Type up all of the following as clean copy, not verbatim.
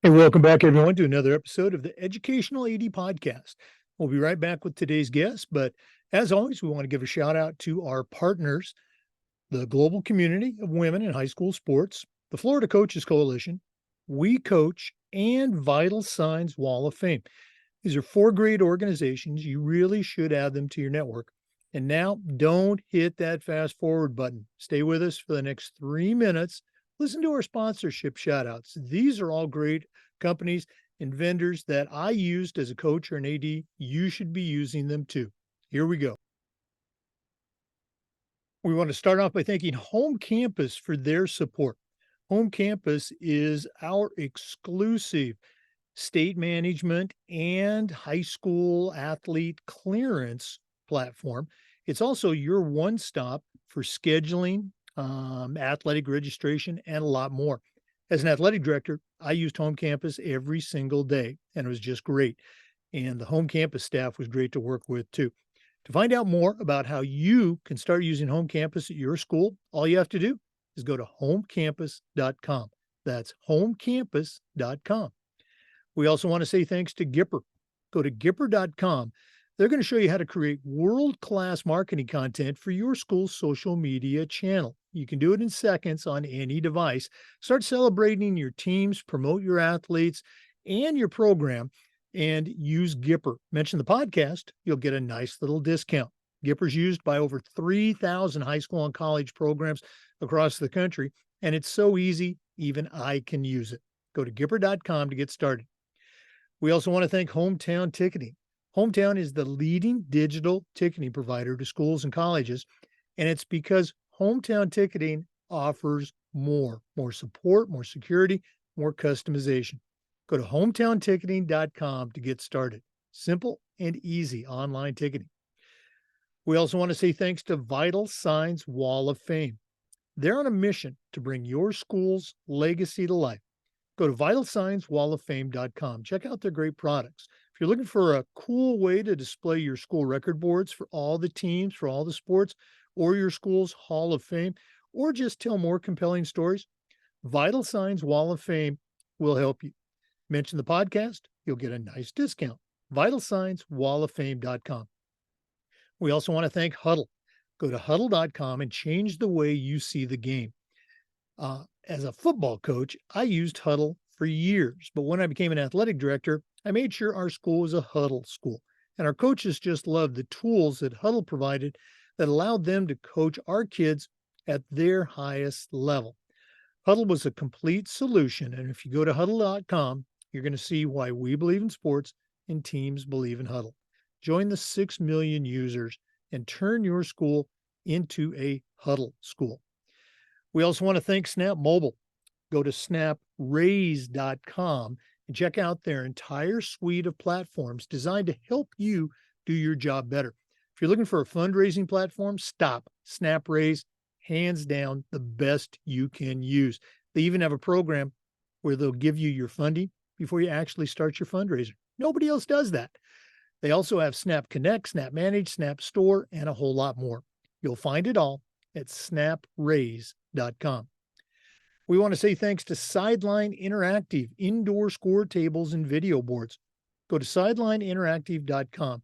Hey, welcome back, everyone, to another episode of the Educational AD Podcast. We'll be right back with today's guest, but as always, we want to give a shout out to our partners, the Global Community of Women in High School Sports, the Florida Coaches Coalition, We Coach, and Vital Signs Wall of Fame. These are four great organizations. You really should add them to your network. And now, don't hit that fast forward button. Stay with us for the next 3 minutes. Listen to our sponsorship shout outs. These are all great companies and vendors that I used as a coach or an AD. You should be using them too. Here we go. We want to start off by thanking Home Campus for their support. Home Campus is our exclusive state management and high school athlete clearance platform. It's also your one stop for scheduling, athletic registration, and a lot more. As an athletic director, I used Home Campus every single day, and it was just great. And the Home Campus staff was great to work with too. To find out more about how you can start using Home Campus at your school, all you have to do is go to homecampus.com. That's homecampus.com. We also want to say thanks to Gipper. Go to gipper.com. They're going to show you how to create world-class marketing content for your school's social media channel. You can do it in seconds on any device. Start celebrating your teams, promote your athletes and your program, and use Gipper. Mention the podcast, you'll get a nice little discount. Gipper's used by over 3,000 high school and college programs across the country, and it's so easy, even I can use it. Go to gipper.com to get started. We also want to thank Hometown Ticketing. Hometown is the leading digital ticketing provider to schools and colleges, and it's because Hometown Ticketing offers more support, more security, more customization. Go to hometownticketing.com to get started. Simple and easy online ticketing. We also want to say thanks to Vital Signs Wall of Fame. They're on a mission to bring your school's legacy to life. Go to vitalsignswalloffame.com. Check out their great products. If you're looking for a cool way to display your school record boards for all the teams, for all the sports, or your school's Hall of Fame, or just tell more compelling stories, Vital Signs Wall of Fame will help you. Mention the podcast, you'll get a nice discount. vitalsignswalloffame.com. We also want to thank Huddle. Go to huddle.com and change the way you see the game. As a football coach, I used Huddle for years, but when I became an athletic director, I made sure our school was a Huddle school. And our coaches just loved the tools that Huddle provided that allowed them to coach our kids at their highest level. Huddle was a complete solution. And if you go to huddle.com, you're going to see why we believe in sports and teams believe in Huddle. Join the 6 million users and turn your school into a Huddle school. We also want to thank Snap Mobile. Go to snapraise.com and check out their entire suite of platforms designed to help you do your job better. If you're looking for a fundraising platform, stop. SnapRaise, hands down, the best you can use. They even have a program where they'll give you your funding before you actually start your fundraiser. Nobody else does that. They also have Snap Connect, Snap Manage, Snap Store, and a whole lot more. You'll find it all at snapraise.com. We want to say thanks to Sideline Interactive, indoor score tables and video boards. Go to sidelineinteractive.com.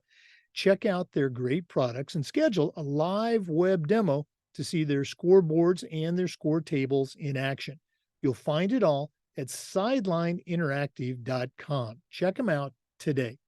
Check out their great products and schedule a live web demo to see their scoreboards and their score tables in action. You'll find it all at sidelineinteractive.com. Check them out today.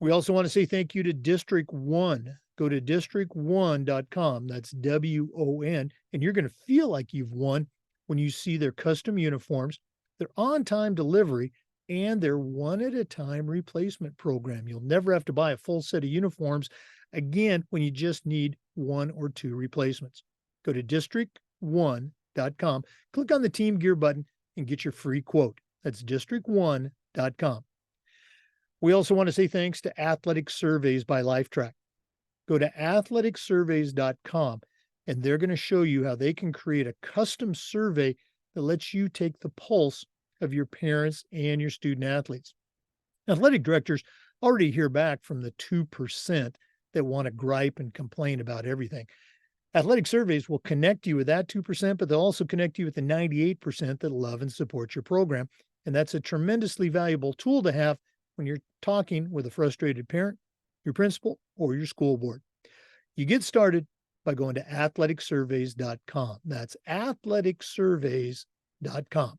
We also want to say thank you to District 1. Go to district1.com. That's WON. And you're going to feel like you've won when you see their custom uniforms, their on-time delivery, and their one-at-a-time replacement program. You'll never have to buy a full set of uniforms again when you just need one or two replacements. Go to district1.com, click on the Team Gear button, and get your free quote. That's district1.com. We also want to say thanks to Athletic Surveys by LifeTrack. Go to athleticsurveys.com, and they're going to show you how they can create a custom survey that lets you take the pulse of your parents and your student athletes. Athletic directors already hear back from the 2% that want to gripe and complain about everything. Athletic Surveys will connect you with that 2%, but they'll also connect you with the 98% that love and support your program. And that's a tremendously valuable tool to have when you're talking with a frustrated parent, your principal, or your school board. You get started by going to athleticsurveys.com. That's athleticsurveys.com.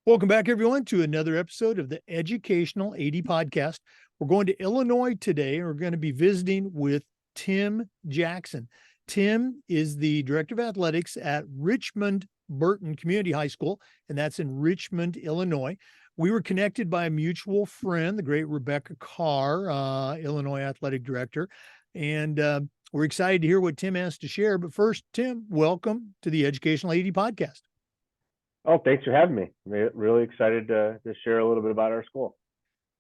Welcome back, everyone, to another episode of the Educational AD Podcast. We're going to Illinois today, and we're going to be visiting with Tim Jackson. Tim is the Director of Athletics at Richmond Burton Community High School, and that's in Richmond, Illinois. We were connected by a mutual friend, the great Rebecca Carr, Illinois Athletic Director, and we're excited to hear what Tim has to share. But first, Tim, welcome to the Educational AD Podcast. Oh, thanks for having me. Really excited to share a little bit about our school.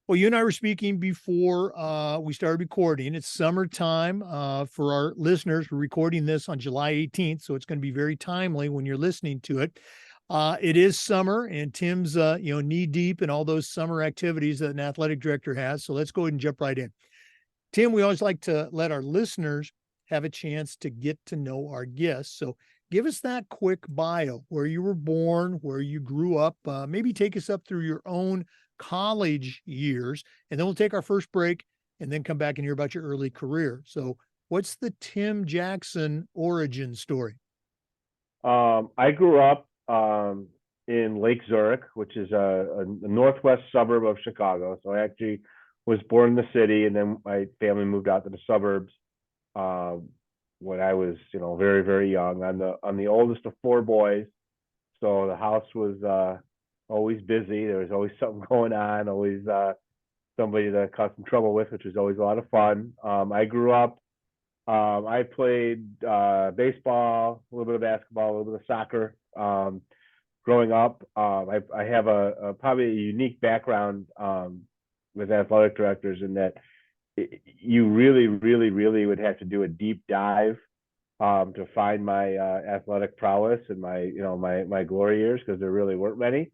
Well, you and I were speaking before we started recording. It's summertime for our listeners. We're recording this on July 18th, so it's going to be very timely when you're listening to it. It is summer, and Tim's knee deep in all those summer activities that an athletic director has. So let's go ahead and jump right in. Tim, we always like to let our listeners have a chance to get to know our guests. So give us that quick bio, where you were born, where you grew up, maybe take us up through your own college years, and then we'll take our first break and then come back and hear about your early career. So what's the Tim Jackson origin story? I grew up in Lake Zurich, which is a northwest suburb of Chicago. So I actually was born in the city, and then my family moved out to the suburbs when I was, very, very young. I'm the oldest of four boys, so the house was always busy. There was always something going on, always somebody to cause some trouble with, which was always a lot of fun. I grew up. I played baseball, a little bit of basketball, a little bit of soccer. Growing up, I have a probably a unique background with athletic directors in that you really, really, really would have to do a deep dive to find my athletic prowess and my glory years, because there really weren't many.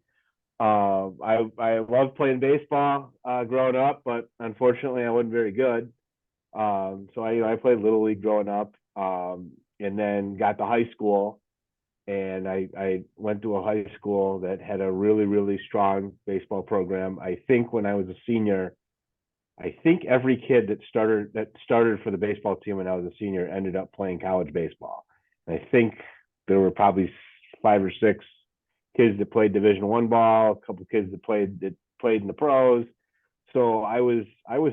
I loved playing baseball growing up, but unfortunately I wasn't very good. So I played Little League growing up, and then got to high school, and I went to a high school that had a really, really strong baseball program. I think when I was a senior, I think every kid that started for the baseball team when I was a senior ended up playing college baseball. And I think there were probably 5 or 6 kids that played Division I ball, a couple of kids that played in the pros. So I was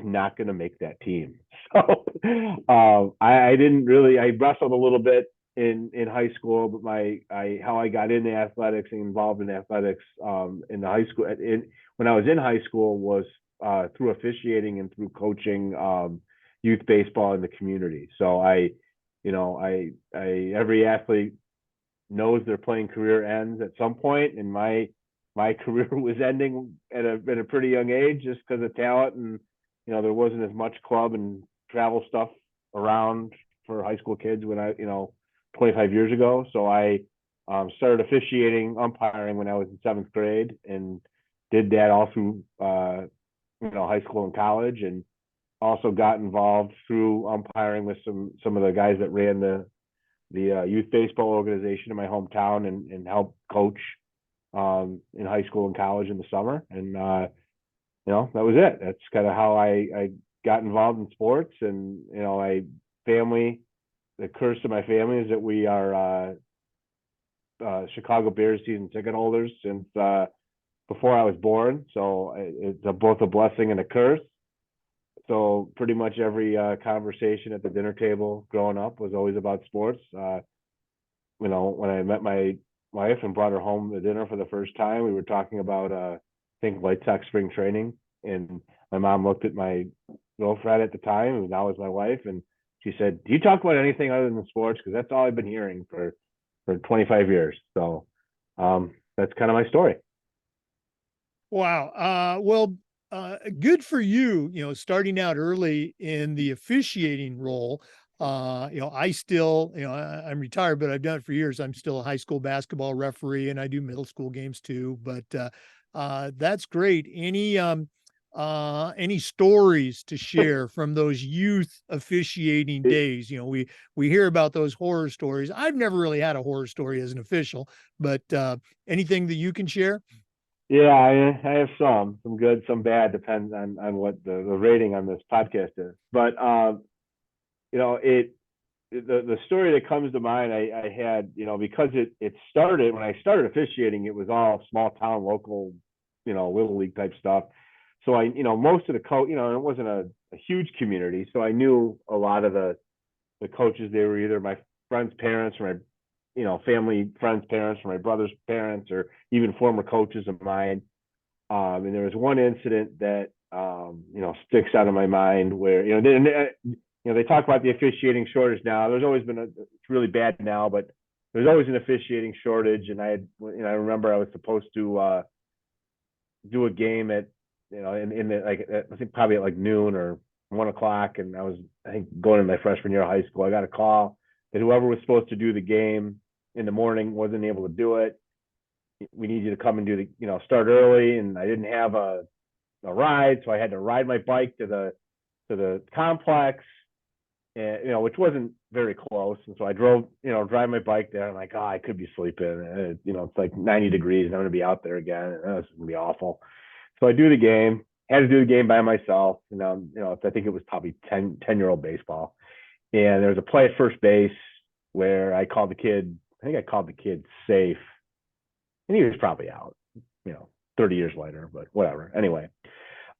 not going to make that team. So I didn't really. I wrestled a little bit in high school, but how I got into athletics and involved in athletics in the high school when I was in high school was through officiating and through coaching youth baseball in the community. So every athlete knows their playing career ends at some point, and my career was ending at a pretty young age just because of talent, and there wasn't as much club and travel stuff around for high school kids when I 25 years ago. So I started officiating umpiring when I was in 7th grade, and did that all through high school and college, and also got involved through umpiring with some of the guys that ran the youth baseball organization in my hometown, and helped coach in high school and college in the summer. And that was it. That's kind of how I got involved in sports. And the curse of my family is that we are Chicago Bears season ticket holders since before I was born. So it's both a blessing and a curse. So pretty much every conversation at the dinner table growing up was always about sports. When I met my wife and brought her home to dinner for the first time, we were talking about I think White Sox spring training, and my mom looked at my girlfriend at the time, who now is my wife, and she said, "Do you talk about anything other than sports? Because that's all I've been hearing for 25 years." So that's kind of my story. Wow. Good for you, starting out early in the officiating role. I still, I'm retired, but I've done it for years. I'm still a high school basketball referee, and I do middle school games too, but that's great. Any any stories to share from those youth officiating days? You know, we hear about those horror stories. I've never really had a horror story as an official, but anything that you can share? Yeah, I have some good, some bad, depends on what the rating on this podcast is. But you know, the story that comes to mind, I had, you know, because it started when I started officiating, it was all small town, local, you know, little league type stuff. So I, you know, most of the you know, it wasn't a huge community, so I knew a lot of the coaches. They were either my friends' parents or my, you know, family friends' parents or my brother's parents or even former coaches of mine. And there was one incident that you know, sticks out of my mind where, you know, you know, they talk about the officiating shortage now. There's always been it's really bad now, but there's always an officiating shortage. And I had, you know, I remember I was supposed to do a game at, you know, in the, like, I think probably at like noon or 1 o'clock. And I think going in my freshman year of high school, I got a call that whoever was supposed to do the game in the morning wasn't able to do it. We need you to come and do the, you know, start early. And I didn't have a ride. So I had to ride my bike to the complex, and, you know, which wasn't very close. And so I drove, you know, drive my bike there. I'm like, oh, I could be sleeping. And, you know, it's like 90 degrees. And I'm going to be out there again. And this is going to be awful. So I do the game, had to do the game by myself. You know, I think it was probably 10-year-old baseball. And there was a play at first base where I called the kid, I think I called the kid safe. And he was probably out, you know, 30 years later, but whatever. Anyway,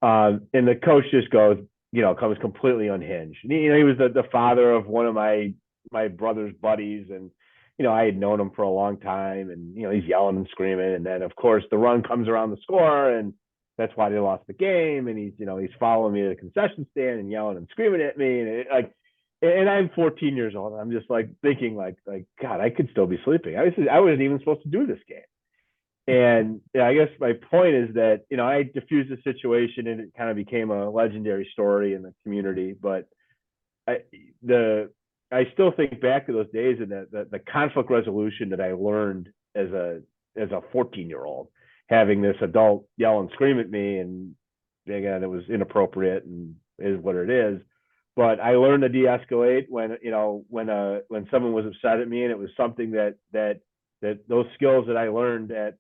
and the coach just goes, you know, comes completely unhinged. And, you know, he was the father of one of my brother's buddies, and, you know, I had known him for a long time, and, you know, he's yelling and screaming, and then of course the run comes around the score, and that's why they lost the game. And he's, you know, he's following me to the concession stand and yelling and screaming at me, and I'm 14 years old. And I'm just like thinking, like God, I could still be sleeping. I wasn't even supposed to do this game. And yeah, I guess my point is that, you know, I diffused the situation and it kind of became a legendary story in the community. But I still think back to those days and the conflict resolution that I learned as a 14-year-old, having this adult yell and scream at me, and again, it was inappropriate and is what it is. But I learned to de-escalate when, you know, when someone was upset at me, and it was something that those skills that I learned at,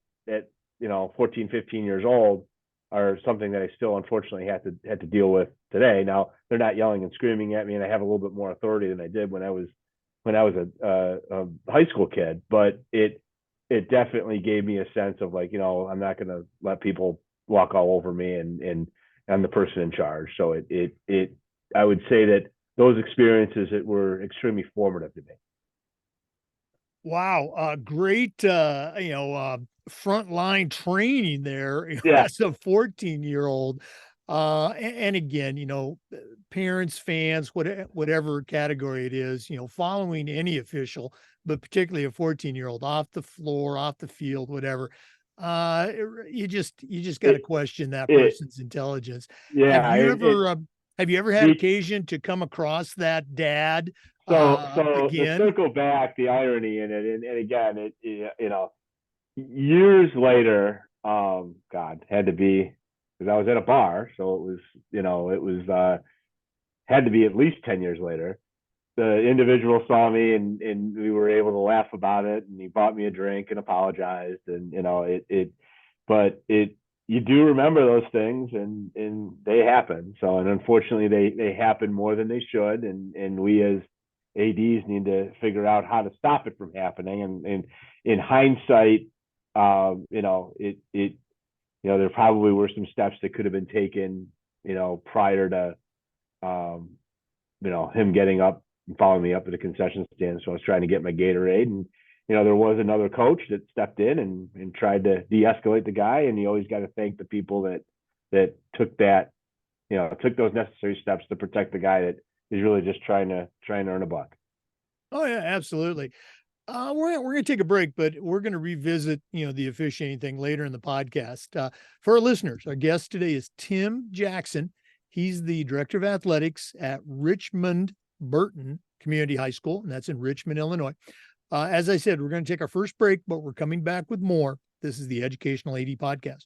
you know, 14, 15 years old are something that I still unfortunately had to deal with today. Now they're not yelling and screaming at me, and I have a little bit more authority than I did when I was a high school kid, but it definitely gave me a sense of, like, you know, I'm not going to let people walk all over me, and I'm the person in charge. So I would say that those experiences that were extremely formative to me. Wow. Great, frontline training there Yeah. as a 14-year-old. And again, you know, parents, fans, whatever category it is, you know, following any official, but particularly a 14-year-old off the floor, off the field, whatever. You just got to question that It person's intelligence. Have yeah. you ever, had Me occasion to come across that dad, so to again? circle back, the irony in it, and again, you know, years later, God, had to be, because I was at a bar, so it was, you know, it was had to be at least 10 years later. The individual saw me, and we were able to laugh about it, and he bought me a drink and apologized, and, you know, but you do remember those things, and they happen. So, and unfortunately they happen more than they should, and we as ADs need to figure out how to stop it from happening. And in hindsight, you know, you know, there probably were some steps that could have been taken, you know, prior to, you know, him getting up and following me up at the concession stand. So I was trying to get my Gatorade, and, you know, there was another coach that stepped in and tried to de-escalate the guy. And you always got to thank the people that took that, you know, took those necessary steps to protect the guy that is really just trying to earn a buck. Oh yeah, absolutely. We're gonna take a break, but we're gonna revisit, you know, the officiating thing later in the podcast. For our listeners, our guest today is Tim Jackson. He's the director of athletics at Richmond Burton Community High School, and that's in Richmond, Illinois. As I said, we're going to take our first break, but we're coming back with more. This is the Educational AD Podcast.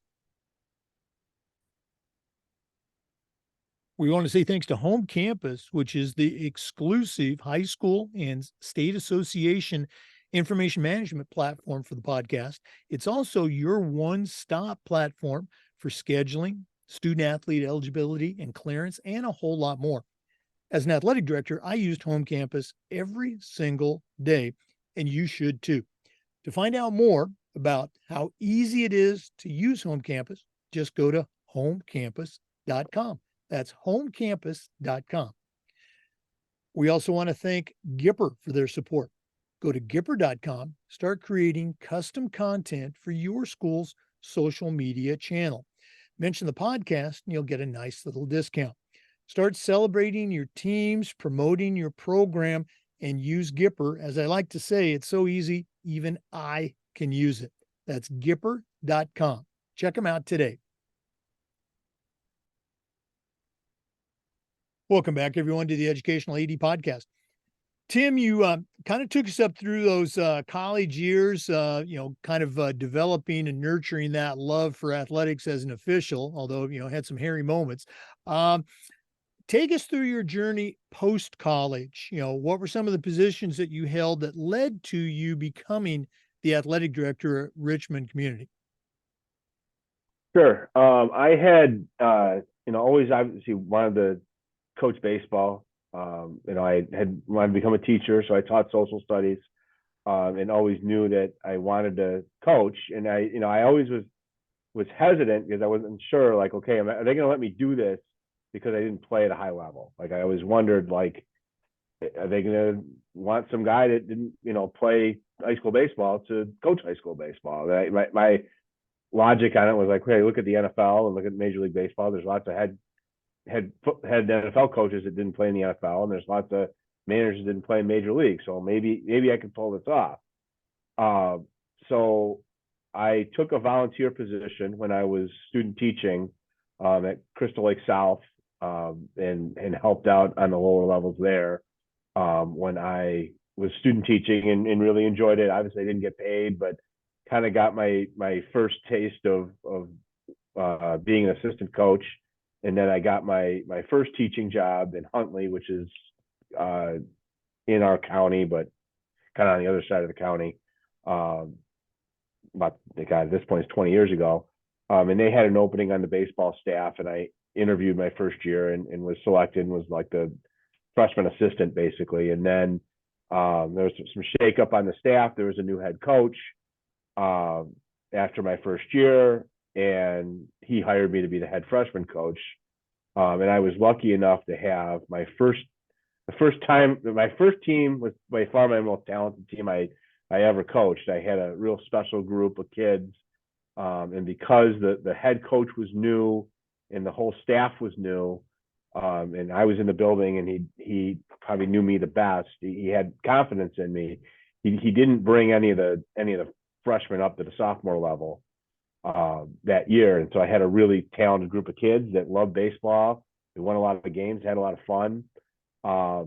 We want to say thanks to Home Campus, which is the exclusive high school and state association information management platform for the podcast. It's also your one-stop platform for scheduling, student athlete eligibility and clearance, and a whole lot more. As an athletic director, I used Home Campus every single day, and you should too. To find out more about how easy it is to use Home Campus, just go to homecampus.com. That's homecampus.com. We also want to thank Gipper for their support. Go to gipper.com, start creating custom content for your school's social media channel. Mention the podcast and you'll get a nice little discount. Start celebrating your teams, promoting your program, and use Gipper. As I like to say, it's so easy, even I can use it. That's gipper.com. Check them out today. Welcome back, everyone, to the Educational AD Podcast. Tim, you kind of took us up through those college years, developing and nurturing that love for athletics as an official, although, had some hairy moments. Take us through your journey post-college. What were some of the positions that you held that led to you becoming the athletic director at Richmond Community? Sure. I had, always obviously wanted to coach baseball. I had wanted to become a teacher, so I taught social studies, and always knew that I wanted to coach. And I always was hesitant because I wasn't sure, like, okay, are they going to let me do this? Because I didn't play at a high level. Like, I always wondered, like, are they going to want some guy that didn't, play high school baseball to coach high school baseball? My logic on it was like, hey, look at the NFL and look at Major League Baseball. There's lots of head NFL coaches that didn't play in the NFL, and there's lots of managers that didn't play in Major League. So maybe I could pull this off. So I took a volunteer position when I was student teaching at Crystal Lake South, and helped out on the lower levels there when I was student teaching, and really enjoyed it. Obviously, I didn't get paid, but kind of got my first taste of being an assistant coach. And then I got my first teaching job in Huntley, which is in our county, but kind of on the other side of the county. At this point, it's 20 years ago. And they had an opening on the baseball staff, and I interviewed my first year and was selected and was like the freshman assistant, basically. And then there was some shakeup on the staff. There was a new head coach after my first year, and he hired me to be the head freshman coach. And I was lucky enough to have my first team was by far my most talented team I ever coached. I had a real special group of kids. And because the head coach was new and the whole staff was new, and I was in the building, and he probably knew me the best. He had confidence in me. He didn't bring any of the freshmen up to the sophomore level that year, and so I had a really talented group of kids that loved baseball. We won a lot of games, had a lot of fun. I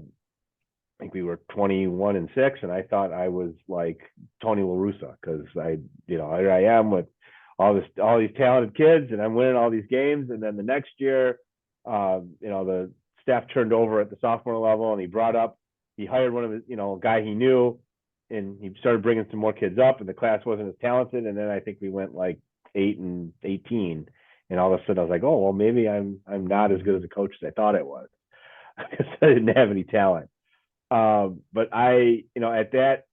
think we were 21-6, and I thought I was like Tony La Russa, because here I am with all these talented kids, and I'm winning all these games. And then the next year, the staff turned over at the sophomore level, and he hired one of his, a guy he knew, and he started bringing some more kids up, and the class wasn't as talented. And then I think we went like 8-18, and all of a sudden I was like, oh, well, maybe I'm not as good as a coach as I thought I was, because I didn't have any talent. But I, at that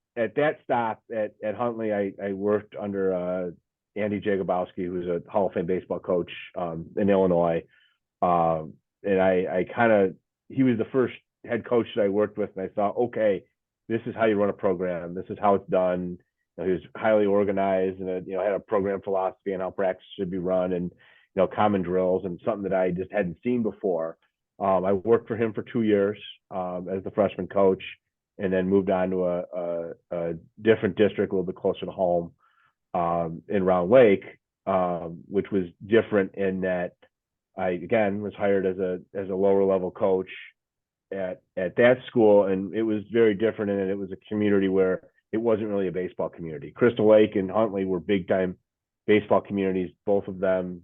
stop at Huntley, I worked under Andy Jagobowski, who's a Hall of Fame baseball coach in Illinois. And he was the first head coach that I worked with, and I thought, okay, this is how you run a program. This is how it's done. He was highly organized, and had a program philosophy and how practice should be run, and common drills, and something that I just hadn't seen before. I worked for him for 2 years as the freshman coach, and then moved on to a different district, a little bit closer to home, in Round Lake, which was different in that I again was hired as a lower level coach at that school, and it was very different in that it was a community where it wasn't really a baseball community. Crystal Lake and Huntley were big time baseball communities. Both of them,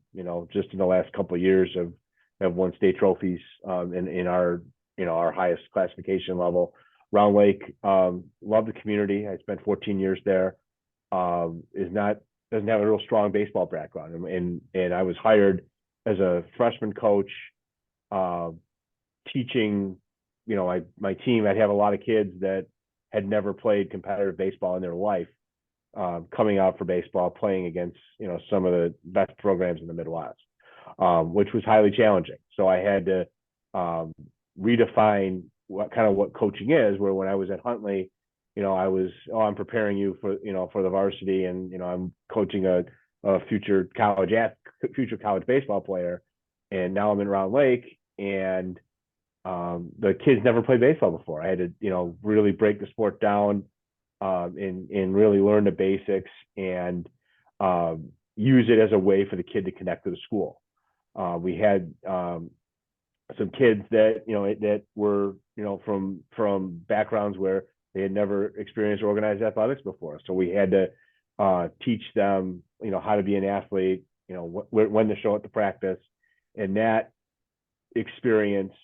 just in the last couple of years, have have won state trophies in our our highest classification level. Round Lake, love the community. I spent 14 years there. Is not Doesn't have a real strong baseball background, and I was hired as a freshman coach, uh, teaching. My team. I'd have a lot of kids that had never played competitive baseball in their life, coming out for baseball, playing against some of the best programs in the Midwest, which was highly challenging. So I had to redefine what coaching is. Where when I was at Huntley, I was, I'm preparing you for the varsity, and I'm coaching a future college baseball player, and now I'm in Round Lake, and the kids never played baseball before. I had to really break the sport down, and really learn the basics, and use it as a way for the kid to connect to the school. We had some kids that that were from backgrounds where they had never experienced organized athletics before, so we had to teach them how to be an athlete, when to show up to practice, and that experience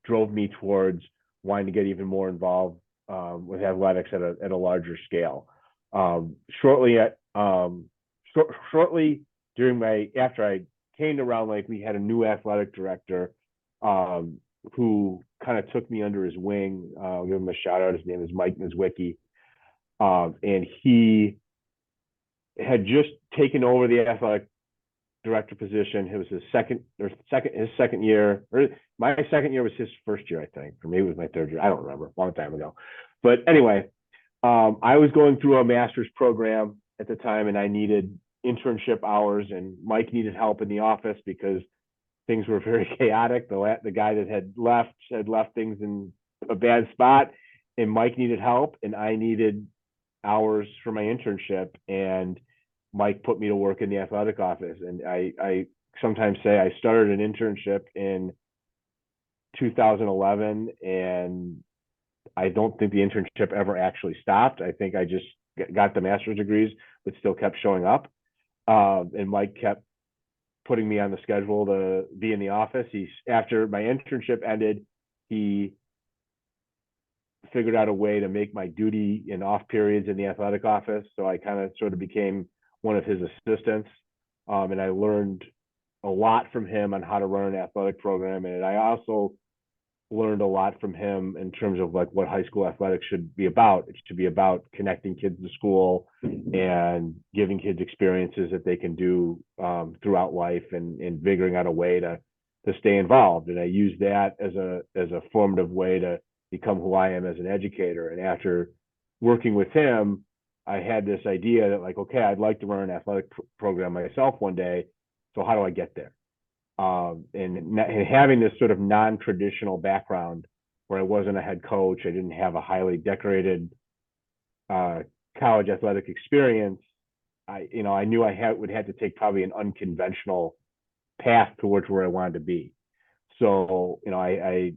drove me towards wanting to get even more involved with athletics at a larger scale. Shortly after I came to Round Lake, we had a new athletic director, who kind of took me under his wing. I'll give him a shout out. His name is Mike Nizwicki, and he had just taken over the athletic director position. It was his second year, or my second year was his first year, I think, or maybe it was my third year. I don't remember, a long time ago. But anyway, I was going through a master's program at the time, and I needed internship hours, and Mike needed help in the office because things were very chaotic. The guy that had left things in a bad spot, and Mike needed help, and I needed hours for my internship, and Mike put me to work in the athletic office. And I sometimes say I started an internship in 2011, and I don't think the internship ever actually stopped. I think I just got the master's degrees, but still kept showing up. And Mike kept putting me on the schedule to be in the office. After my internship ended, he figured out a way to make my duty in off periods in the athletic office. So I kind of sort of became one of his assistants. And I learned a lot from him on how to run an athletic program. And I also learned a lot from him in terms of like what high school athletics should be about. It should be about connecting kids to school and giving kids experiences that they can do throughout life, and figuring out a way to stay involved. And I use that as a formative way to become who I am as an educator. And after working with him, I had this idea that, like, okay, I'd like to run an athletic program myself one day. So how do I get there? And having this sort of non-traditional background where I wasn't a head coach, I didn't have a highly decorated college athletic experience. I knew I would have to take probably an unconventional path towards where I wanted to be. So, I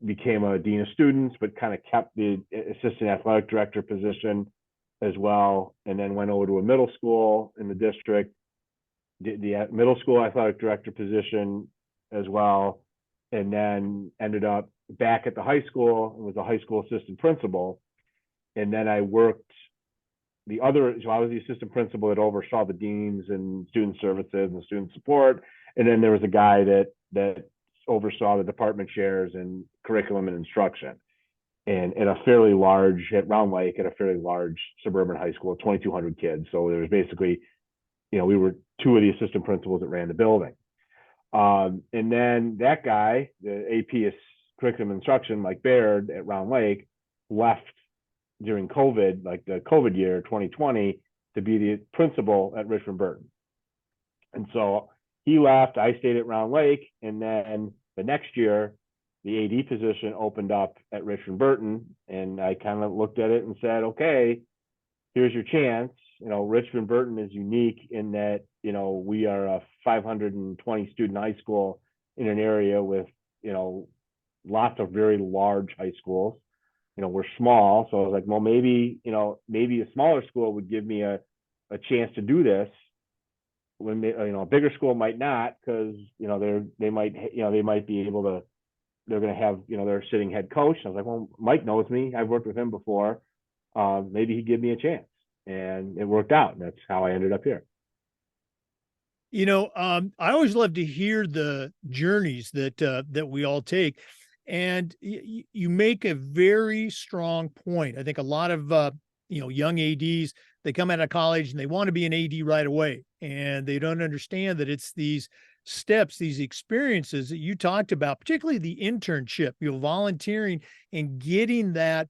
became a dean of students, but kind of kept the assistant athletic director position as well, and then went over to a middle school in the district, did the middle school athletic director position as well, and then ended up back at the high school and was a high school assistant principal. And then I worked so I was the assistant principal that oversaw the deans and student services and student support. And then there was a guy that oversaw the department chairs and curriculum and instruction. And at Round Lake, at a fairly large suburban high school, 2,200 kids. So there was basically, we were two of the assistant principals that ran the building. And then that guy, the AP curriculum instruction, Mike Baird at Round Lake, left during COVID, like the COVID year, 2020, to be the principal at Richmond Burton. And so he left, I stayed at Round Lake, and then the next year, the AD position opened up at Richmond Burton, and I kind of looked at it and said, okay, here's your chance. Richmond Burton is unique in that, we are a 520 student high school in an area with, lots of very large high schools. We're small. So I was like, well, maybe a smaller school would give me a chance to do this. when a bigger school might not, because they might be able to, they're going to have their sitting head coach. I was like, well, Mike knows me, I've worked with him before, maybe he'd give me a chance, and it worked out, and that's how I ended up here. I always love to hear the journeys that we all take, and you make a very strong point. I think a lot of young ADs, they come out of college and they want to be an AD right away, and they don't understand that it's these steps, these experiences that you talked about, particularly the internship, volunteering and getting that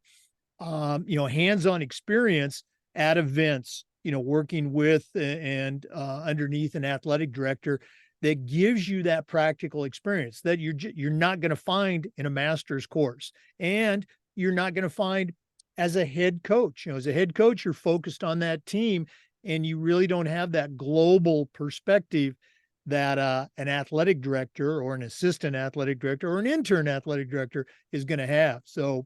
hands-on experience at events, working with and underneath an athletic director that gives you that practical experience that you're not going to find in a master's course, and you're not going to find as a head coach. As a head coach, you're focused on that team, and you really don't have that global perspective that an athletic director or an assistant athletic director or an intern athletic director is going to have. So,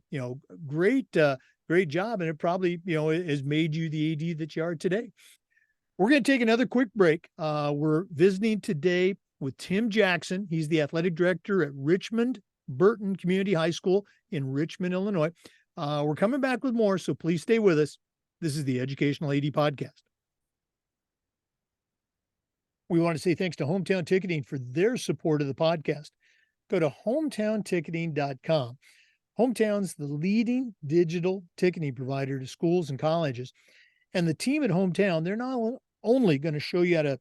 great job. And it probably, has made you the AD that you are today. We're going to take another quick break. We're visiting today with Tim Jackson. He's the athletic director at Richmond Burton Community High School in Richmond, Illinois. We're coming back with more, so please stay with us. This is the Educational AD Podcast. We want to say thanks to Hometown Ticketing for their support of the podcast. Go to hometownticketing.com. Hometown's the leading digital ticketing provider to schools and colleges. And the team at Hometown, they're not only going to show you how to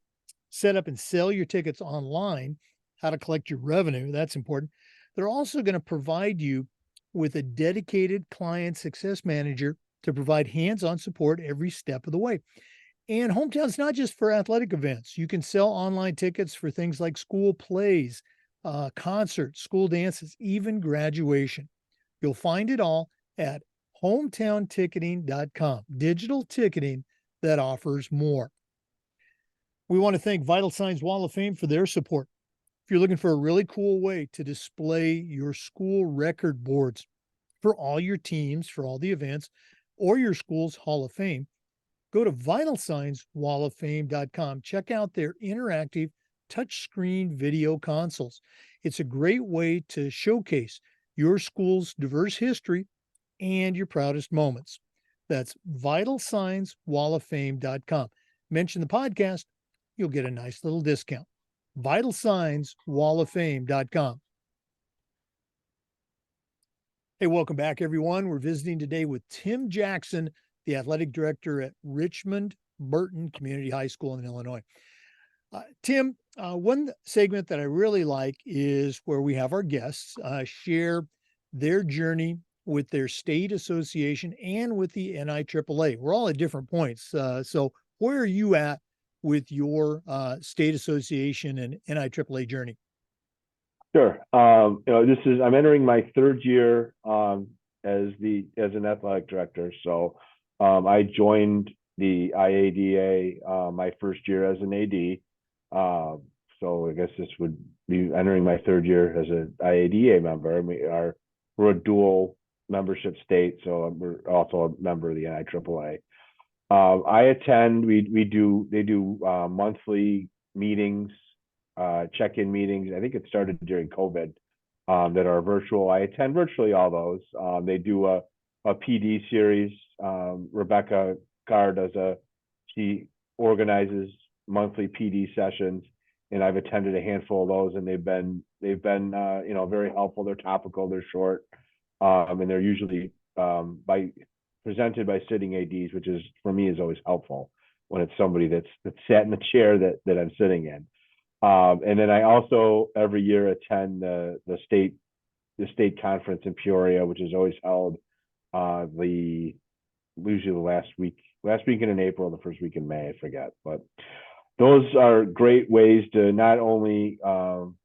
set up and sell your tickets online, how to collect your revenue, that's important. They're also going to provide you with a dedicated client success manager to provide hands-on support every step of the way. And Hometown's not just for athletic events. You can sell online tickets for things like school plays, concerts, school dances, even graduation. You'll find it all at hometownticketing.com, digital ticketing that offers more. We want to thank Vital Signs Wall of Fame for their support. If you're looking for a really cool way to display your school record boards for all your teams, for all the events, or your school's Hall of Fame, go to vitalsignswalloffame.com. Check out their interactive touchscreen video consoles. It's a great way to showcase your school's diverse history and your proudest moments. That's vitalsignswalloffame.com. Mention the podcast, you'll get a nice little discount. vitalsignswalloffame.com. Hey, welcome back, everyone. We're visiting today with Tim Jackson, the athletic director at Richmond Burton Community High School in Illinois. Tim, one segment that I really like is where we have our guests share their journey with their state association and with the NIAAA. We're all at different points. So where are you at with your state association and NIAAA journey? Sure. I'm entering my third year as an athletic director. So I joined the IADA my first year as an AD. So I guess this would be entering my third year as an IADA member. And we're a dual membership state, so we're also a member of the NIAAA. I attend. They do monthly meetings, check-in meetings. I think it started during COVID that are virtual. I attend virtually all those. They do a PD series. Rebecca Carr she organizes monthly PD sessions, and I've attended a handful of those, and they've been very helpful. They're topical, they're short, and they're usually presented by sitting ADs, which is for me is always helpful when it's somebody that's sat in the chair that I'm sitting in. And then I also every year attend the state conference in Peoria, which is always held usually the last weekend in April, the first week in May, I forget. But those are great ways to not only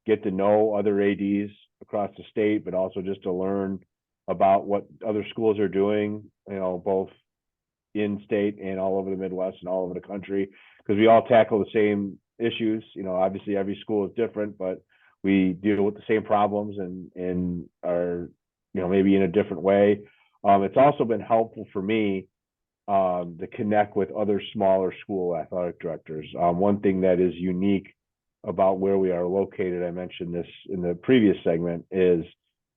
get to know other ADs across the state, but also just to learn about what other schools are doing, both in state and all over the Midwest and all over the country, because we all tackle the same issues. Obviously every school is different, but we deal with the same problems and are, maybe in a different way. It's also been helpful for me to connect with other smaller school athletic directors. One thing that is unique about where we are located, I mentioned this in the previous segment, is,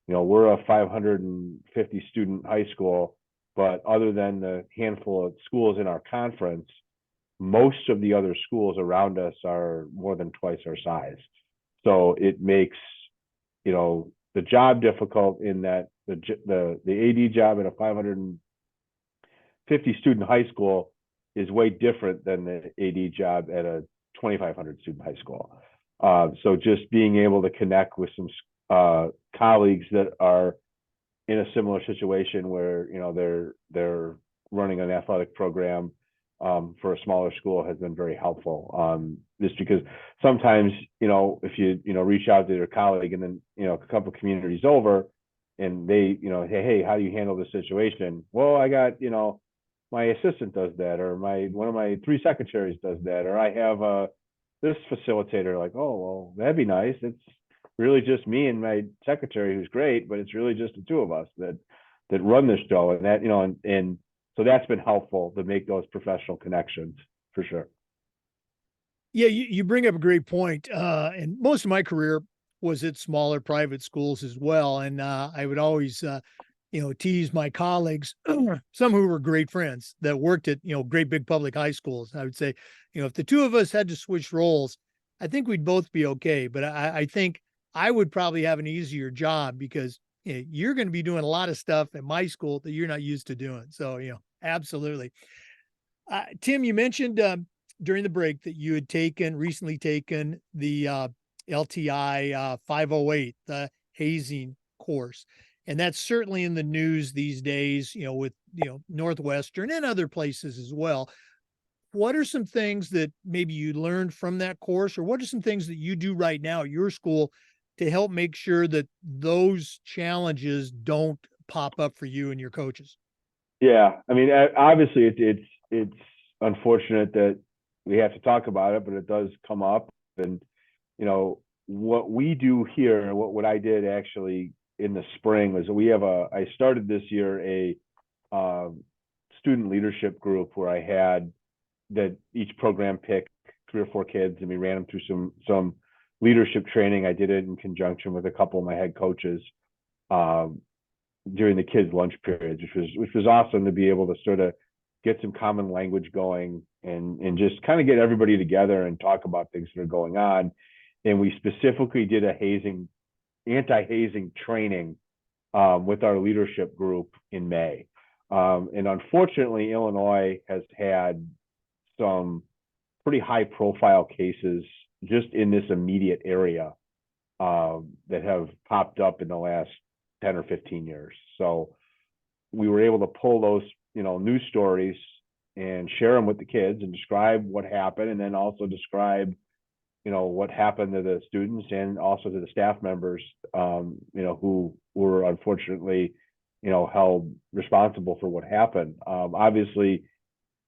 we're a 550 student high school, but other than the handful of schools in our conference, most of the other schools around us are more than twice our size. So it makes, the job difficult in that the AD job in a 550 student high school is way different than the AD job at a 2,500 student high school. So just being able to connect with some colleagues that are in a similar situation where they're running an athletic program for a smaller school has been very helpful. Just because sometimes if you reach out to your colleague and then a couple of communities over and they hey, how do you handle this situation? Well, I got my assistant does that, or one of my 3 secretaries does that, or I have this facilitator. Like, oh well, that'd be nice. It's really just me and my secretary, who's great, but it's really just the 2 of us that run this show, and that and so that's been helpful to make those professional connections for sure. Yeah, you bring up a great point. And most of my career was at smaller private schools as well. And I would always, tease my colleagues, some who were great friends that worked at, great big public high schools. I would say, if the 2 of us had to switch roles, I think we'd both be okay. But I think I would probably have an easier job because you're going to be doing a lot of stuff at my school that you're not used to doing. So, absolutely. Tim, you mentioned during the break that you had recently taken the LTI 508, the hazing course. And that's certainly in the news these days, with, Northwestern and other places as well. What are some things that maybe you learned from that course, or what are some things that you do right now at your school to help make sure that those challenges don't pop up for you and your coaches? Yeah, I mean, obviously it's unfortunate that we have to talk about it, but it does come up. And what we do here, what I did actually in the spring was I started this year a student leadership group where I had that each program picked 3 or 4 kids, and we ran them through some leadership training. I did it in conjunction with a couple of my head coaches during the kids' lunch periods, which was awesome to be able to sort of get some common language going and just kind of get everybody together and talk about things that are going on. And we specifically did a anti-hazing training with our leadership group in May. And unfortunately, Illinois has had some pretty high profile cases just in this immediate area that have popped up in the last 10 or 15 years. So we were able to pull those, news stories and share them with the kids and describe what happened, and then also describe, what happened to the students and also to the staff members, who were unfortunately, held responsible for what happened. Obviously,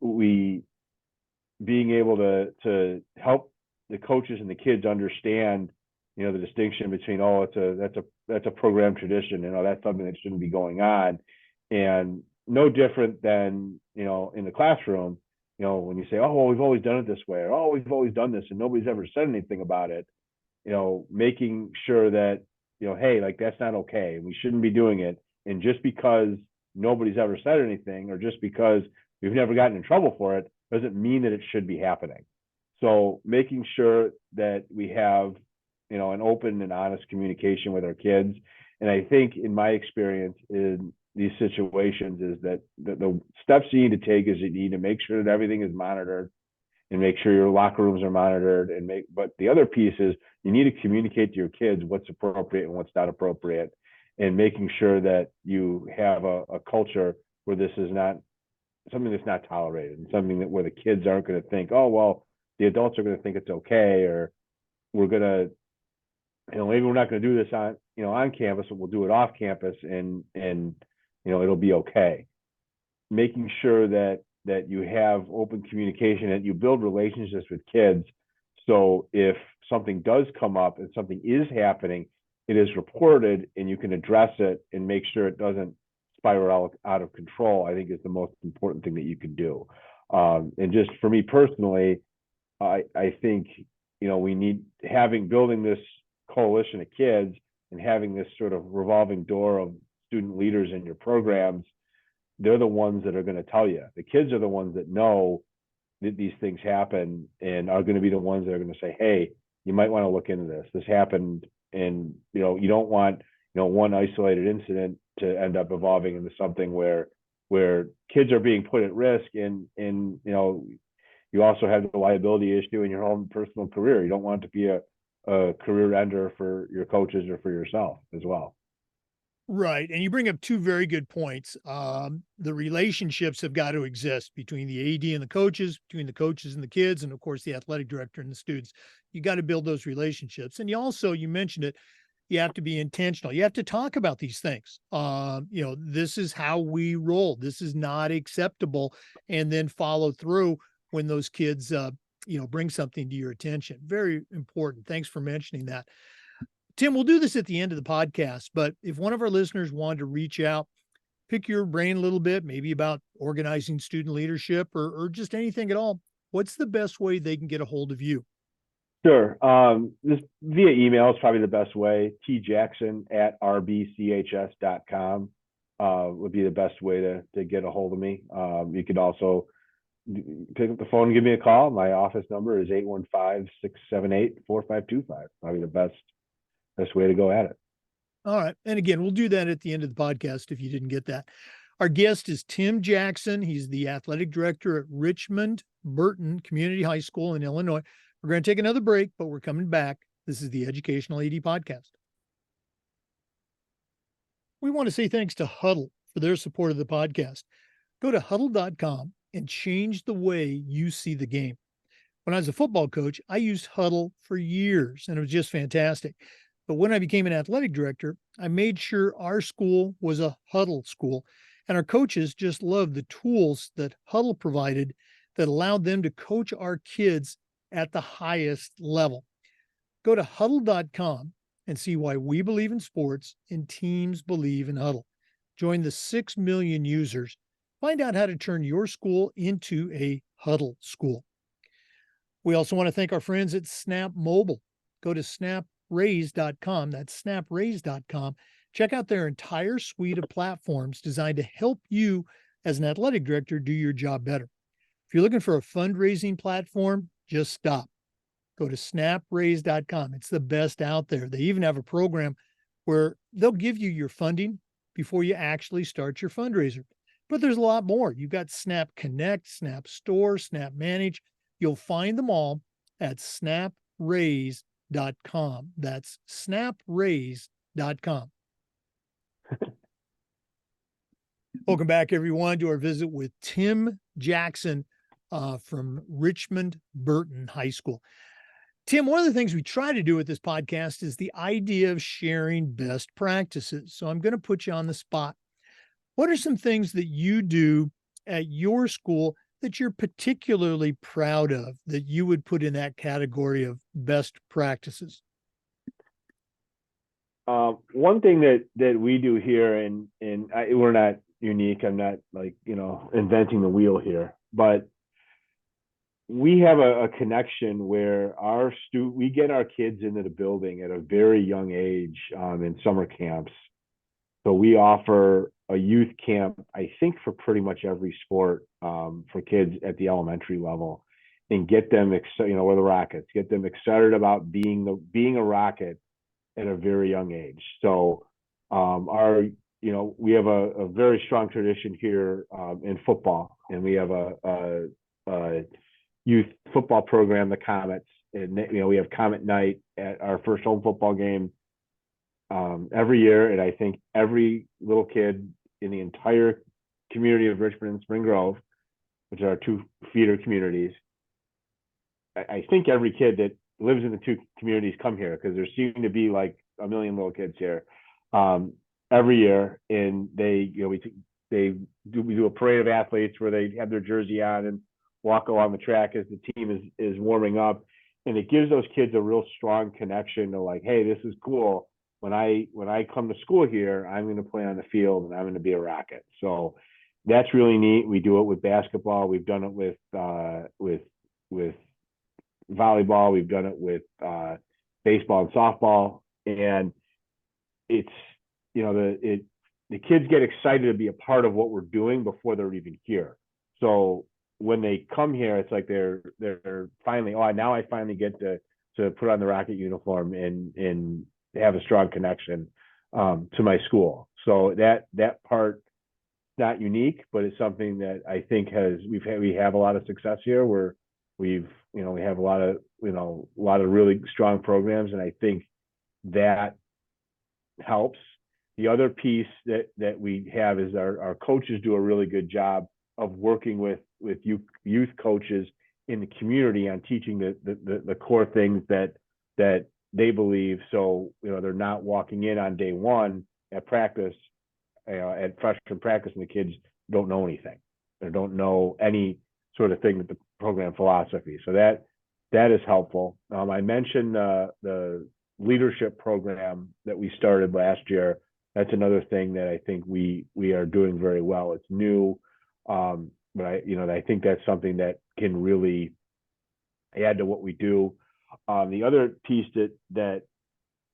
being able to help the coaches and the kids understand, the distinction between, that's a program tradition, that's something that shouldn't be going on, and no different than in the classroom, when you say, oh well, we've always done it this way, or oh, we've always done this and nobody's ever said anything about it, making sure that hey, like, that's not okay, we shouldn't be doing it. And just because nobody's ever said anything, or just because we've never gotten in trouble for it, doesn't mean that it should be happening. So making sure that we have an open and honest communication with our kids. And I think in my experience in these situations is that the steps you need to take is you need to make sure that everything is monitored and make sure your locker rooms are monitored, but the other piece is you need to communicate to your kids what's appropriate and what's not appropriate, and making sure that you have a culture where this is not something that's not tolerated, and something where the kids aren't going to think, oh well, the adults are going to think it's okay, or we're going to, maybe we're not going to do this on campus, but we'll do it off campus, and it'll be okay. Making sure that you have open communication, that you build relationships with kids, so if something does come up and something is happening, it is reported and you can address it and make sure it doesn't spiral out of control, I think is the most important thing that you can do. And just for me personally, I think, we need building this coalition of kids and having this sort of revolving door of student leaders in your programs. They're the ones that are going to tell you. The kids are the ones that know that these things happen and are going to be the ones that are going to say, hey, you might want to look into this. This happened. And, you don't want, one isolated incident to end up evolving into something where kids are being put at risk and you also have the liability issue in your own personal career. You don't want it to be a career ender for your coaches or for yourself as well. Right. And you bring up two very good points. The relationships have got to exist between the AD and the coaches, between the coaches and the kids, and of course the athletic director and the students. You got to build those relationships. And you mentioned it, you have to be intentional. You have to talk about these things. This is how we roll. This is not acceptable. And then follow through when those kids, bring something to your attention. Very important. Thanks for mentioning that. Tim, we'll do this at the end of the podcast, but if one of our listeners wanted to reach out, pick your brain a little bit, maybe about organizing student leadership or just anything at all, what's the best way they can get a hold of you? Sure. This via email is probably the best way. tjackson@rbchs.com would be the best way to get a hold of me. You could also pick up the phone and give me a call. My office number is 815-678-4525. Probably the best way to go at it. All right. And again, we'll do that at the end of the podcast if you didn't get that. Our guest is Tim Jackson. He's the athletic director at Richmond Burton Community High School in Illinois. We're going to take another break, but we're coming back. This is the Educational AD Podcast. We want to say thanks to Huddle for their support of the podcast. Go to huddle.com and change the way you see the game. When I was a football coach, I used Huddle for years, and it was just fantastic. But when I became an athletic director, I made sure our school was a Huddle school, and our coaches just loved the tools that Huddle provided that allowed them to coach our kids at the highest level. Go to huddle.com and see why we believe in sports and teams believe in Huddle. Join the 6 million users. Find out how to turn your school into a Huddle school. We also want to thank our friends at Snap Mobile. Go to snapraise.com. That's snapraise.com. Check out their entire suite of platforms designed to help you as an athletic director do your job better. If you're looking for a fundraising platform, just stop. Go to snapraise.com. It's the best out there. They even have a program where they'll give you your funding before you actually start your fundraiser. But there's a lot more. You've got Snap Connect, Snap Store, Snap Manage. You'll find them all at snapraise.com. That's snapraise.com. Welcome back, everyone, to our visit with Tim Jackson from Richmond Burton High School. Tim, one of the things we try to do with this podcast is the idea of sharing best practices. So I'm going to put you on the spot. What are some things that you do at your school that you're particularly proud of that you would put in that category of best practices? One thing that we do here, and we're not unique. I'm not inventing the wheel here, but we have a connection where we get our kids into the building at a very young age in summer camps. So we offer a youth camp, I think, for pretty much every sport for kids at the elementary level, and get them excited. We're the Rockets. Get them excited about being a Rocket at a very young age. So we have a very strong tradition here in football, and we have a youth football program, the Comets, and we have Comet night at our first home football game every year. And I think every little kid in the entire community of Richmond and Spring Grove, which are our two feeder communities, I think every kid that lives in the two communities come here, because there seem to be like a million little kids here every year. And we do a parade of athletes where they have their jersey on and walk along the track as the team is warming up. And it gives those kids a real strong connection to like, hey, this is cool. when I come to school here, I'm going to play on the field and I'm going to be a Rocket. So that's really neat. We do it with basketball. We've done it with volleyball. We've done it with baseball and softball, and it's the kids get excited to be a part of what we're doing before they're even here. So when they come here, it's like they're finally, now I finally get to put on the Rocket uniform and have a strong connection to my school. So that part not unique, but it's something that I think we have a lot of success here where we have a lot of really strong programs, and I think that helps. The other piece that we have is our coaches do a really good job of working with youth coaches in the community on teaching the core things that they believe. So they're not walking in on day one at practice, at freshman practice, and the kids don't know anything or don't know any sort of thing with the program philosophy. So that is helpful. I mentioned the leadership program that we started last year. That's another thing that I think we are doing very well. It's new, but I think that's something that can really add to what we do. The other piece that